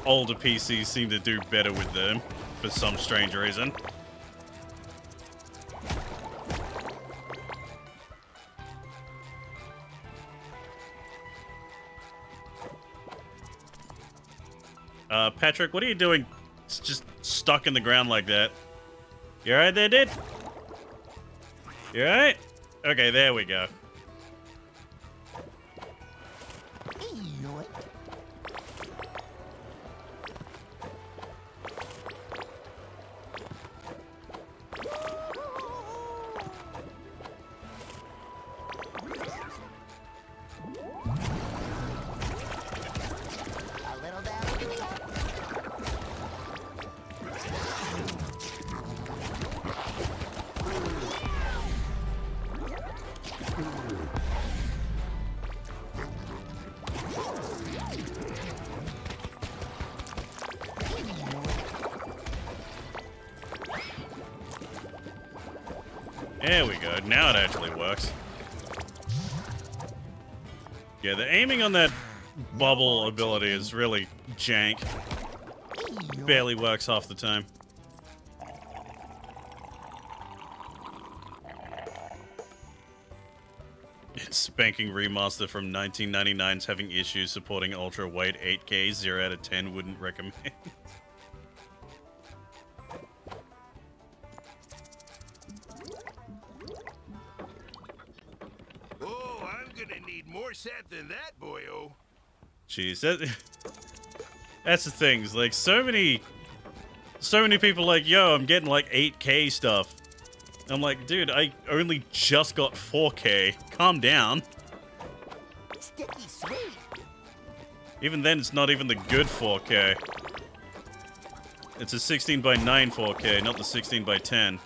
older PCs seem to do better with them for some strange reason. Patrick, what are you doing just stuck in the ground like that? You alright there, dude? You alright? Okay, there we go. Yoink. A little dab will do ya. There we go. Now it actually works. Yeah, the aiming on that bubble ability is really jank. Barely works half the time. It's spanking remaster from 1999's having issues supporting ultra wide 8K. 0 out of 10 wouldn't recommend. Oh, I'm gonna need more sap than that, boyo. Jeez, that's the thing. Is like so many people like, yo, I'm getting like 8K stuff. I'm like, dude, I only just got 4K. Calm down. Sticky sweet. Even then, it's not even the good 4K. It's a 16 by 9 4K, not the 16 by 10. I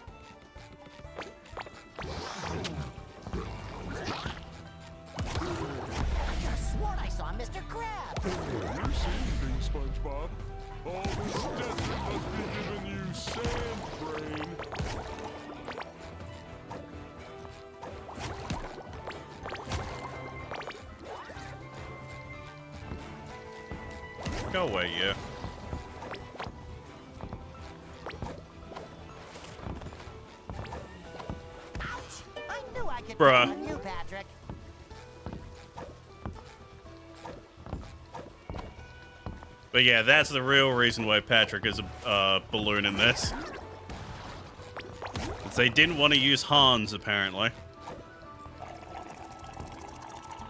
could've sworn I saw Mr. Krab. You're seeing things, SpongeBob. All this desert must be giving you sand brain. Go away, you. Ouch! I knew I could Bruh. count on you, Patrick. But yeah, that's the real reason why Patrick is a balloon in this. It's they didn't want to use Hans, apparently.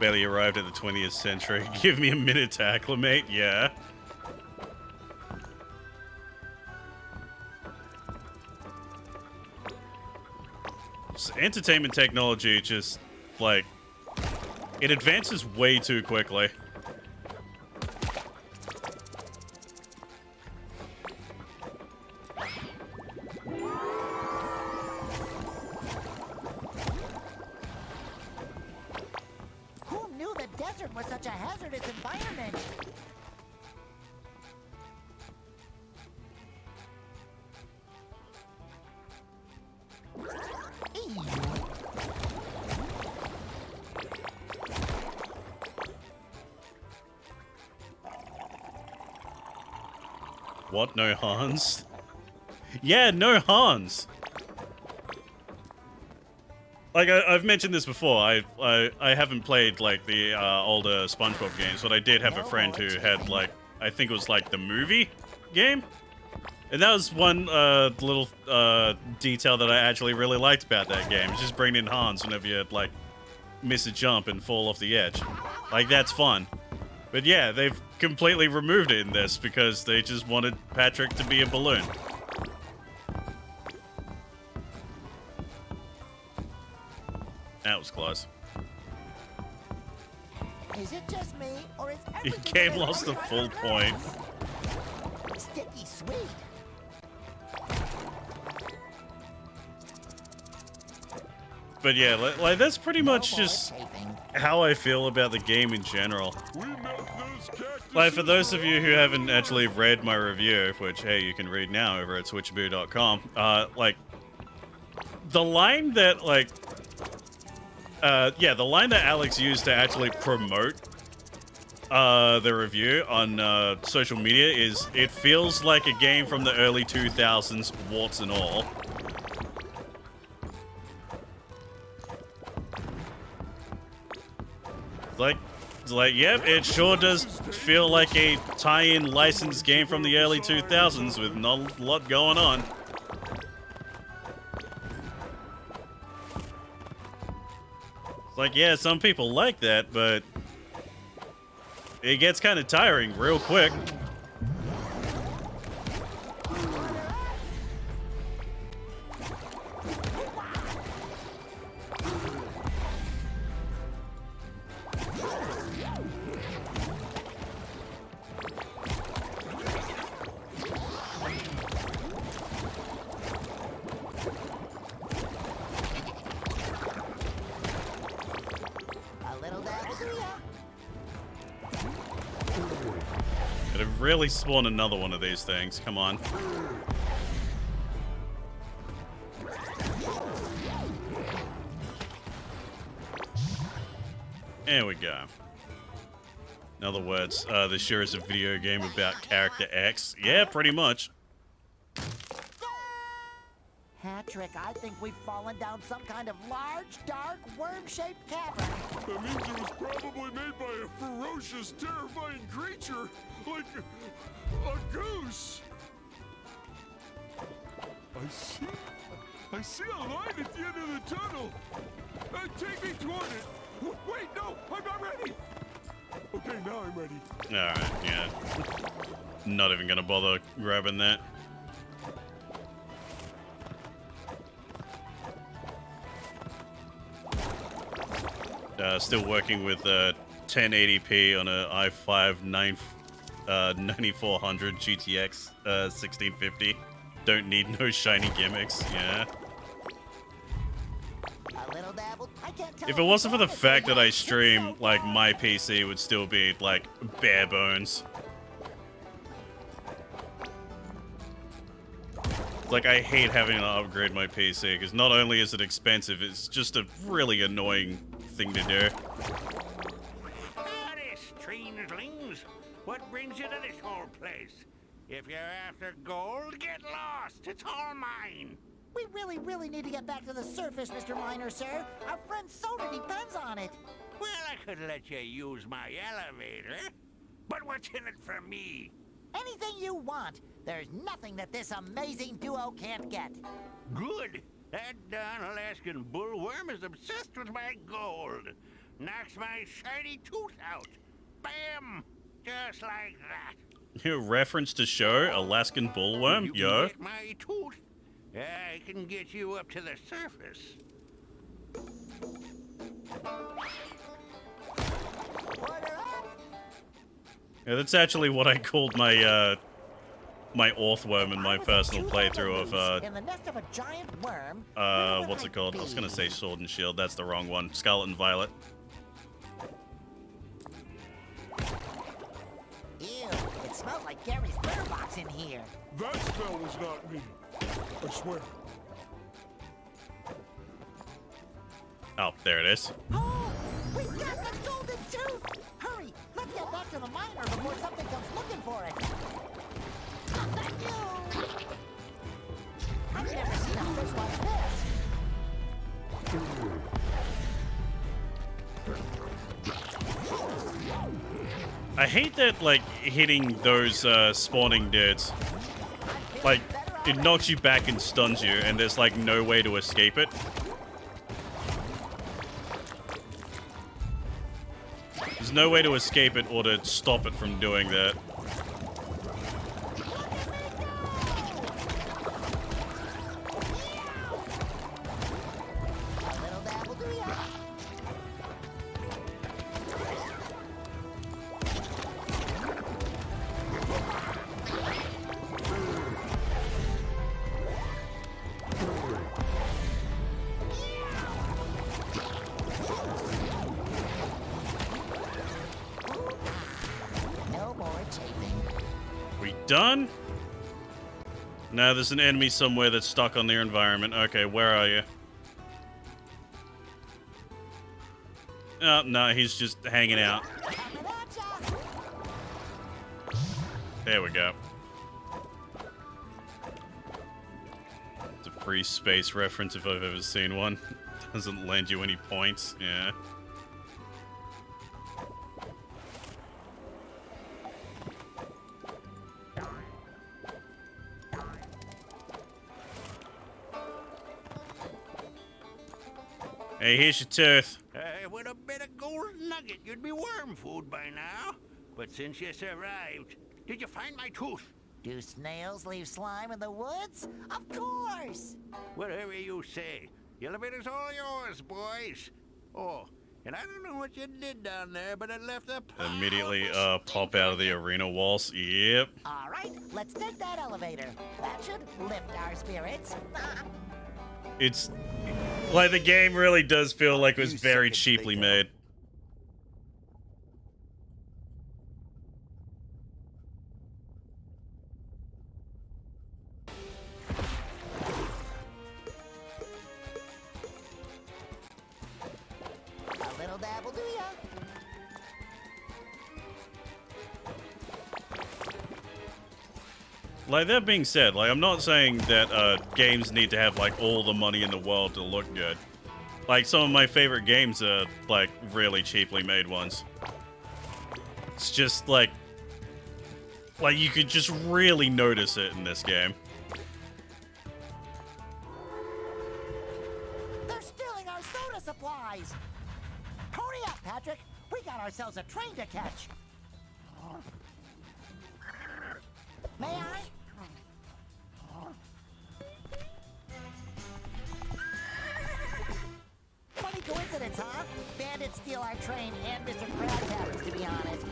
Barely arrived at the 20th century. Give me a minute to acclimate, yeah. Just entertainment technology just, like, it advances way too quickly. Who knew the desert was such a hazardous environment? What? No Hans? Yeah, no Hans. Like I've mentioned this before. I haven't played like the older SpongeBob games, but I did have a friend who had like I think it was like the movie game, and that was one little detail that I actually really liked about that game. Just bringing in Hans whenever you like miss a jump and fall off the edge. Like that's fun. But yeah, they've completely removed it in this because they just wanted Patrick to be a balloon. That was close. Is it just me, or is Your everything game going lost the right full on point. this? Sticky sweet. But yeah, like that's pretty much No more just taping. how I feel about the game in general. We met those cactuses Like, for those of you who haven't actually read my review, which, hey, you can read now over at switchaboo.com, like, the line that, like, the line that Alex used to actually promote the review on social media is, it feels like a game from the early 2000s, warts and all. Like, yep, it sure does feel like a tie-in licensed game from the early 2000s with not a lot going on. It's like, yeah, some people like that, but it gets kind of tiring real quick. Gotta really spawn another one of these things. Come on. There we go. In other words, this sure is a video game about character X. Yeah, pretty much. Patrick, I think we've fallen down some kind of large, dark, worm-shaped cavern. That means it was probably made by a ferocious, terrifying creature, like a goose. I see a light at the end of the tunnel. Take me toward it. Wait, no, I'm not ready. Okay, now I'm ready. Alright, yeah. Not even gonna bother grabbing that. Still working with 1080p on a i5 9400 GTX 1650. Don't need no shiny gimmicks, yeah. A little dabble. I can't tell If it wasn't for the fact that I stream, like, my PC would still be, like, bare bones. Like, I hate having to upgrade my PC, because not only is it expensive, it's just a really annoying thing to do. Howdy, strangelings. What brings you to this whole place? If you're after gold, get lost. It's all mine. We really need to get back to the surface, Mr. Miner, sir. Our friend's soda depends on it. Well, I could let you use my elevator. But what's in it for me? Anything you want. There's nothing that this amazing duo can't get. Good. That darn Alaskan bullworm is obsessed with my gold. Knocks my shiny tooth out. Bam! Just like that. Your reference to show Alaskan bullworm, You yo. can get my tooth. I can get you up to the surface. Yeah, that's actually what I called my my orthworm in my personal playthrough of in the nest of a giant worm. what's it called? I was gonna say Sword and Shield. That's the wrong one. Scarlet and Violet. Ew, it smells like Gary's litter box in here. That smell was not me. I swear. Oh, there it is. Oh, we got the golden tooth! Hurry, let's get back to the miner before something comes looking for it. Thank you! I've never seen a fish like this. I hate that, like, hitting those spawning dudes. Like, it knocks you back and stuns you, and there's, like, no way to escape it. There's no way to escape it or to stop it from doing that. Done? No, there's an enemy somewhere that's stuck on their environment. Okay, where are you? Oh, no, he's just hanging out. There we go. It's a free space reference if I've ever seen one. Doesn't lend you any points. Yeah. Hey, here's your tooth. With a bit of gold nugget, you'd be worm food by now. But since you survived, did you find my tooth? Do snails leave slime in the woods? Of course! Whatever you say. The elevator's all yours, boys. Oh, and I don't know what you did down there, but it left a Immediately pop out of the arena walls. Yep. All right, let's take that elevator. That should lift our spirits. It's like the game really does feel like it was very cheaply made. A little dab will do ya. Like, that being said, like, I'm not saying that games need to have, like, all the money in the world to look good. Like, some of my favorite games are, like, really cheaply made ones. It's just, like, you could just really notice it in this game. They're stealing our soda supplies! Hurry up, Patrick! We got ourselves a train to catch! May I? Funny coincidence, huh? Bandits steal our train and Mr. Krabs happens to be on it.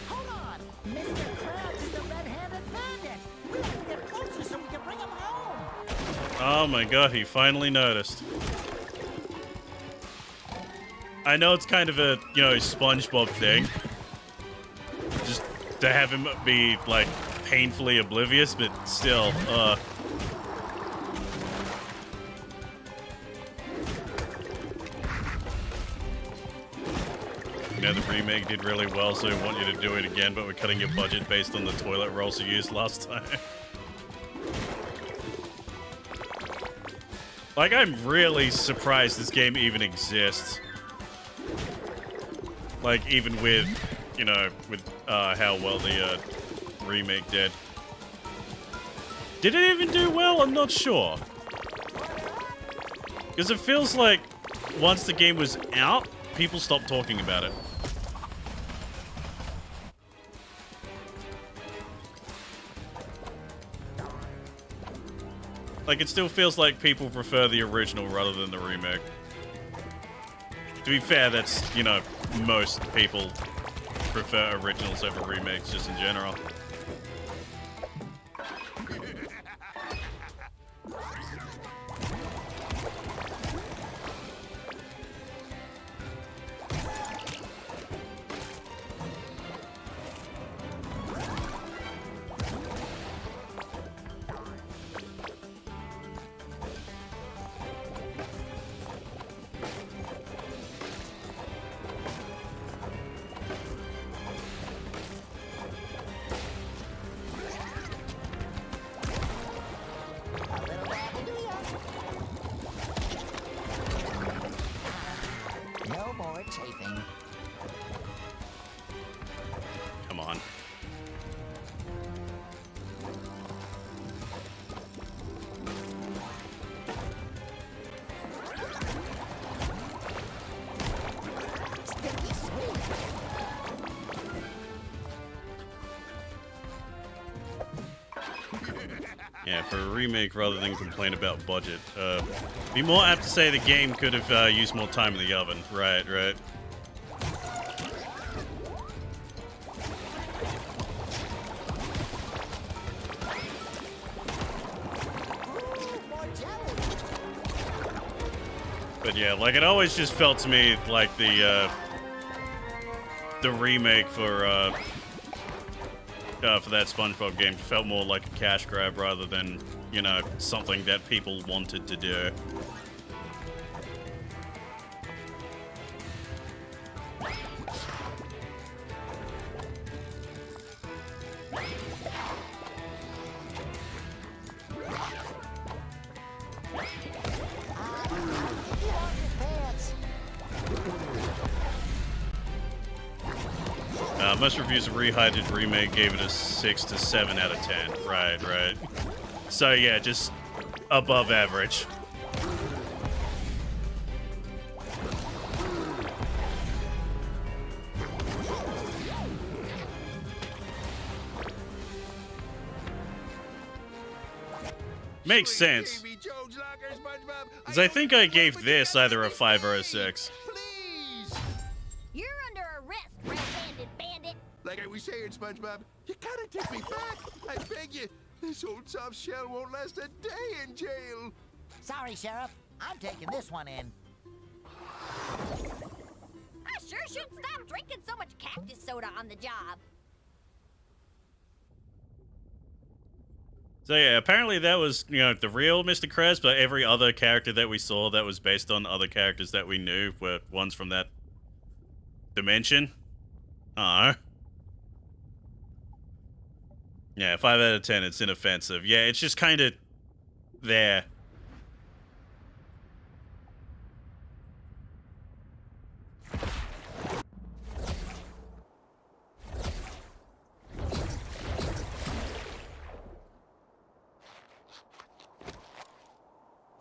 Hold on! Mr. Krabs is the red-handed bandit! We have to get closer so we can bring him home! Oh my god, he finally noticed. I know it's kind of a, you know, SpongeBob thing. Just to have him be, like, painfully oblivious, but still, You know, the remake did really well, so we want you to do it again, but we're cutting your budget based on the toilet rolls you used last time. Like, I'm really surprised this game even exists. Like, even with, you know, with how well the remake did. Did it even do well? I'm not sure. Because it feels like once the game was out, people stopped talking about it. Like, it still feels like people prefer the original rather than the remake. To be fair, that's, you know, most people prefer originals over remakes just in general. No more chafing. Come on. Sticky sweet. Yeah, for a remake rather than complain about budget. Be more apt to say the game could have used more time in the oven. Right, right. But yeah, like it always just felt to me like the remake for that SpongeBob game felt more like a cash grab rather than, you know, something that people wanted to do. Most reviews of Rehydrated Remake gave it a 6 to 7 out of 10. Right, right. So yeah, just above average. Makes sense. Because I think I gave this either a 5 or a 6. You're under arrest, red-handed bandit. Like I was saying, SpongeBob, you gotta take me back. I beg you. This old soft shell won't last a day in jail. Sorry, Sheriff. I'm taking this one in. I sure should stop drinking so much cactus soda on the job. So yeah, apparently that was, you know, the real Mr. Krabs, but every other character that we saw that was based on other characters that we knew were ones from that dimension. Aw. Yeah, 5 out of 10, it's inoffensive. Yeah, it's just kind of there.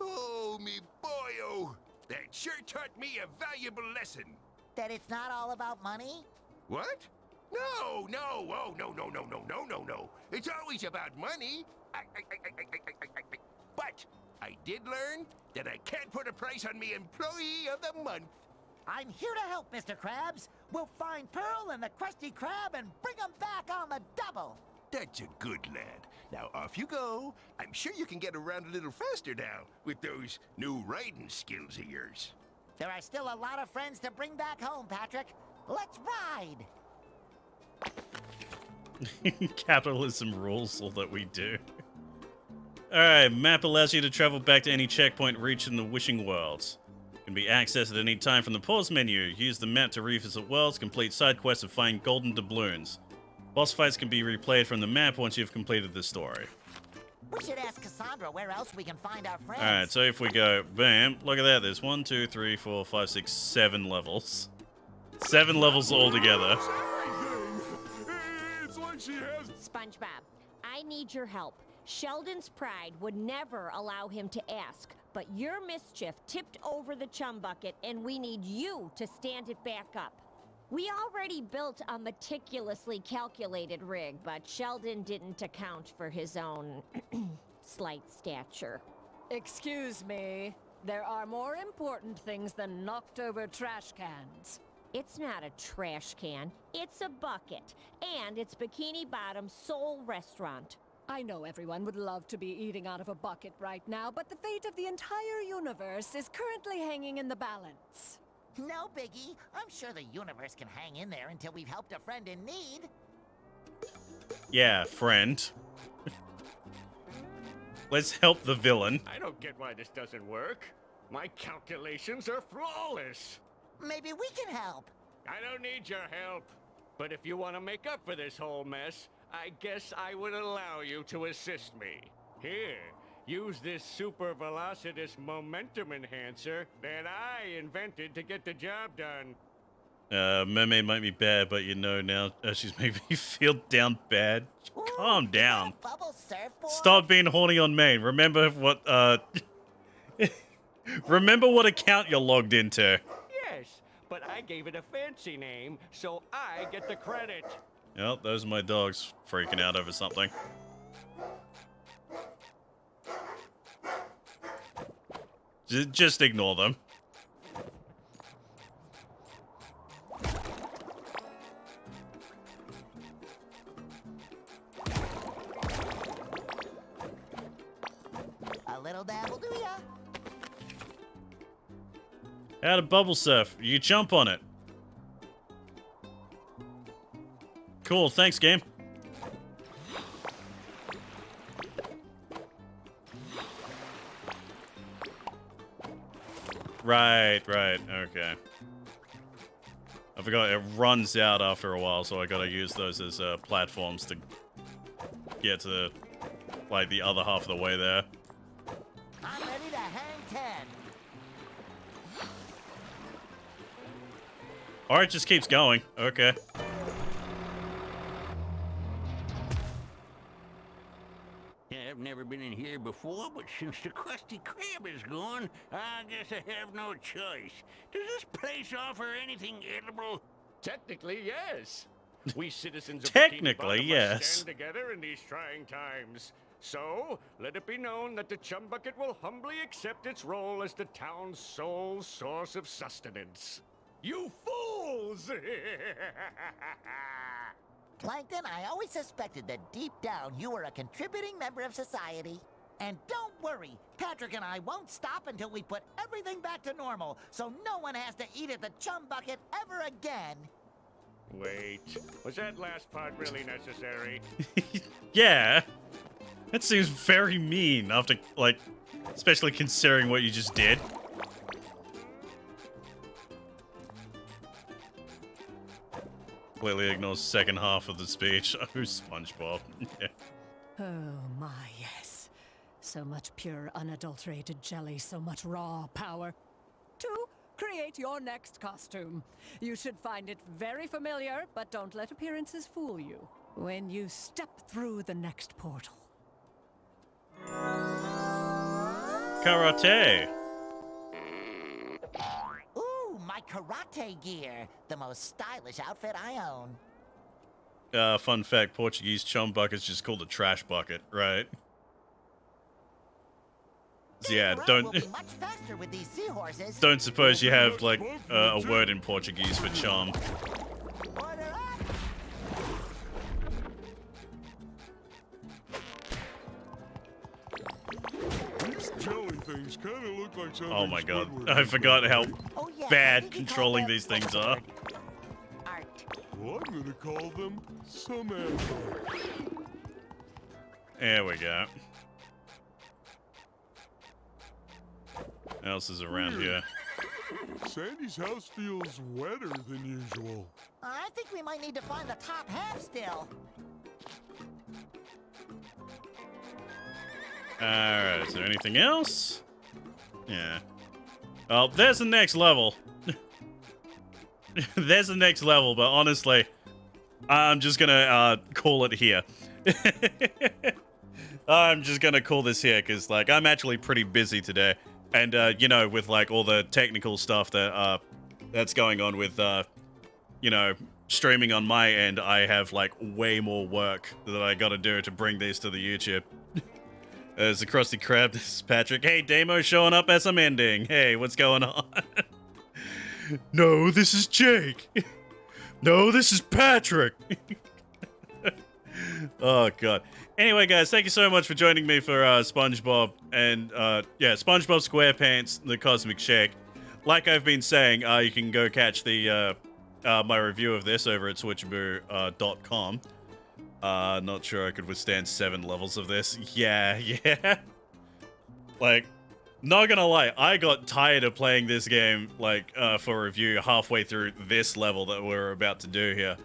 Oh, me boyo. That sure taught me a valuable lesson. That it's not all about money? What? No, no, oh, no. It's always about money. But I did learn that I can't put a price on me Employee of the Month. I'm here to help, Mr. Krabs. We'll find Pearl and the Krusty Krab and bring them back on the double. That's a good lad. Now off you go. I'm sure you can get around a little faster now with those new riding skills of yours. There are still a lot of friends to bring back home, Patrick. Let's ride! Capitalism rules all that we do. Alright, map allows you to travel back to any checkpoint reached in the Wishing Worlds. Can be accessed at any time from the pause menu. Use the map to revisit worlds, complete side quests, and find golden doubloons. Boss fights can be replayed from the map once you've completed the story. We should ask Cassandra where else we can find our friends. Alright, so if we go, bam, look at that. There's 1, 2, 3, 4, 5, 6, 7 levels. 7 levels altogether. It's like she has... SpongeBob, I need your help. Sheldon's pride would never allow him to ask, but your mischief tipped over the chum bucket, and we need you to stand it back up. We already built a meticulously calculated rig, but Sheldon didn't account for his own slight stature. Excuse me. There are more important things than knocked over trash cans. It's not a trash can, it's a bucket, and it's Bikini Bottom's sole restaurant. I know everyone would love to be eating out of a bucket right now, but the fate of the entire universe is currently hanging in the balance. No biggie. I'm sure the universe can hang in there until we've helped a friend in need. Yeah, friend. Let's help the villain. I don't get why this doesn't work. My calculations are flawless. Maybe we can help. I don't need your help. But if you want to make up for this whole mess, I guess I would allow you to assist me. Here, use this super velocitous momentum enhancer that I invented to get the job done. Mermaid might be bad, but you know now she's making me feel down bad. Calm down. Bubble surfboard? Stop being horny on main. Remember what, remember what account you're logged into. Yes, but I gave it a fancy name, so I get the credit. Well, those are my dogs freaking out over something. Just ignore them. A little dabble, do ya? How to bubble surf? You jump on it. Cool, thanks, game. Right, okay. I forgot it runs out after a while, so I gotta use those as platforms to get to, like, the other half of the way there. I'm ready to hang 10. Alright, just keeps going. Okay. I've never been in here before, but since the Krusty Krab is gone, I guess I have no choice. Does this place offer anything edible? Technically, yes. We citizens of Technically, Bikini Bottom yes. must stand together in these trying times. So, let it be known that the Chum Bucket will humbly accept its role as the town's sole source of sustenance. You fools! Plankton, I always suspected that deep down you were a contributing member of society. And don't worry, Patrick and I won't stop until we put everything back to normal, so no one has to eat at the Chum Bucket ever again. Wait, was that last part really necessary? Yeah. That seems very mean after, like, especially considering what you just did. Completely ignores the second half of the speech. Oh, SpongeBob. Yeah. Oh my, yes. So much pure, unadulterated jelly, so much raw power. To create your next costume. You should find it very familiar, but don't let appearances fool you. When you step through the next portal. Karate. Ooh, my karate gear. The most stylish outfit I own. Fun fact, Portuguese chum bucket's just called a trash bucket, right? So yeah, We'll be much faster with these seahorses. don't suppose you have, like, a word in Portuguese for chum. Order up. These jelly things kind of look like something Oh my god, Squidward I would forgot make. how Oh, yeah, I bad think we call controlling them these things are. art. Well, I'm gonna call them Samantha. There we go. What else is around here? Sandy's house feels wetter than usual. I think we might need to find the top half still. Alright, is there anything else? Yeah. Well, there's the next level. There's the next level, but honestly, I'm just gonna call it here. I'm just gonna call this here, because, like, I'm actually pretty busy today. And, you know, with, like, all the technical stuff that, that's going on with, you know, streaming on my end, I have, like, way more work that I gotta do to bring these to the YouTube. There's the Krusty Krab, this is Patrick. Hey, Damo showing up as I'm ending. Hey, what's going on? No, this is Jake. No, this is Patrick. Oh, God. Anyway, guys, thank you so much for joining me for SpongeBob and, yeah, SpongeBob SquarePants, The Cosmic Shake. Like I've been saying, you can go catch the, my review of this over at switchaboo.com. Not sure I could withstand 7 levels of this. Yeah. Like, not gonna lie, I got tired of playing this game, like, for review halfway through this level that we're about to do here.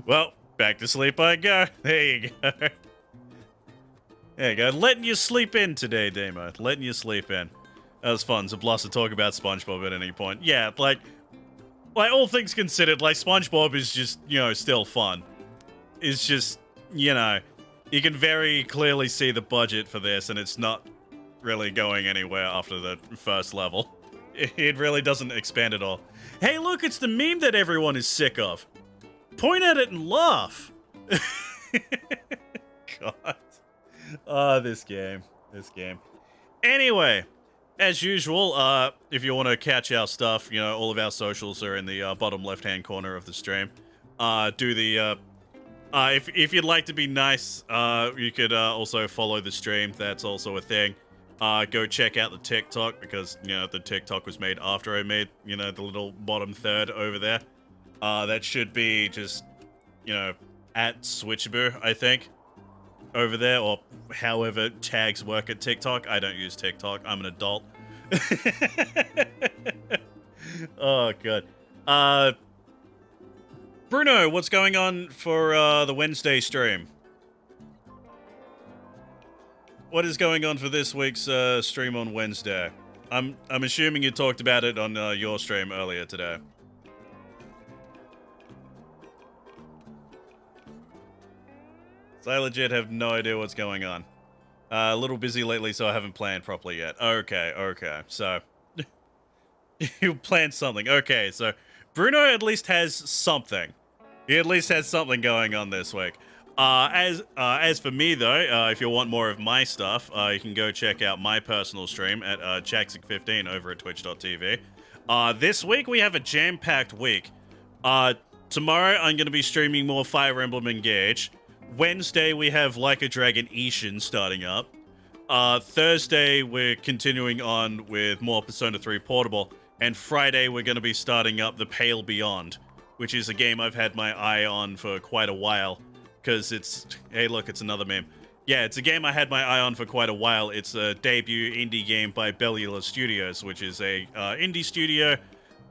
Well, back to sleep I go. There you go. There you go. Letting you sleep in today, Damo. Letting you sleep in. That was fun. It's a blast to talk about SpongeBob at any point. Yeah, like all things considered, like, SpongeBob is just, you know, still fun. It's just, you know, you can very clearly see the budget for this, and it's not really going anywhere after the first level. It really doesn't expand at all. Hey, look, it's the meme that everyone is sick of. Point at it and laugh. God. Oh, this game. Anyway, as usual, if you want to catch our stuff, you know, all of our socials are in the bottom left-hand corner of the stream. Do the, if you'd like to be nice, you could also follow the stream. That's also a thing. Go check out the TikTok, because, you know, the TikTok was made after I made, you know, the little bottom third over there. That should be just, you know, at Switchaboo, I think, over there, or however tags work at TikTok. I don't use TikTok. I'm an adult. Oh, God. Bruno, what's going on for the Wednesday stream? What is going on for this week's stream on Wednesday? I'm assuming you talked about it on your stream earlier today. So I legit have no idea what's going on. A little busy lately, so I haven't planned properly yet. Okay. So, you planned something. Okay, so Bruno at least has something. He at least has something going on this week. As for me, though, if you want more of my stuff, you can go check out my personal stream at Jackson15 over at twitch.tv. This week, we have a jam-packed week. Tomorrow, I'm going to be streaming more Fire Emblem Engage. Wednesday, we have Like a Dragon Ishin starting up. Thursday, we're continuing on with more Persona 3 Portable. And Friday, we're going to be starting up The Pale Beyond, which is a game I've had my eye on for quite a while. Because it's... Hey, look, it's another meme. Yeah, it's a game I had my eye on for quite a while. It's a debut indie game by Bellula Studios, which is a indie studio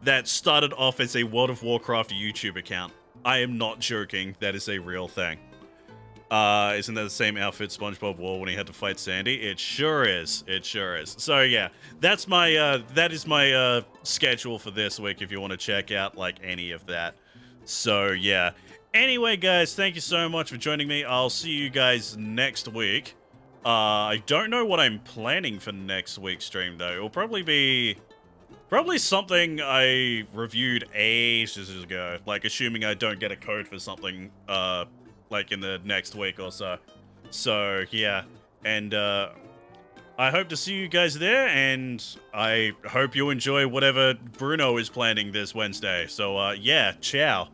that started off as a World of Warcraft YouTube account. I am not joking. That is a real thing. Isn't that the same outfit SpongeBob wore when he had to fight Sandy? It sure is. So yeah, that's my, that is my, schedule for this week if you want to check out, like, any of that. So yeah. Anyway, guys, thank you so much for joining me. I'll see you guys next week. I don't know what I'm planning for next week's stream, though. It'll probably be... Probably something I reviewed ages ago. Like, assuming I don't get a code for something, like in the next week or so. So, yeah. And, I hope to see you guys there, and I hope you enjoy whatever Bruno is planning this Wednesday. So, yeah, ciao.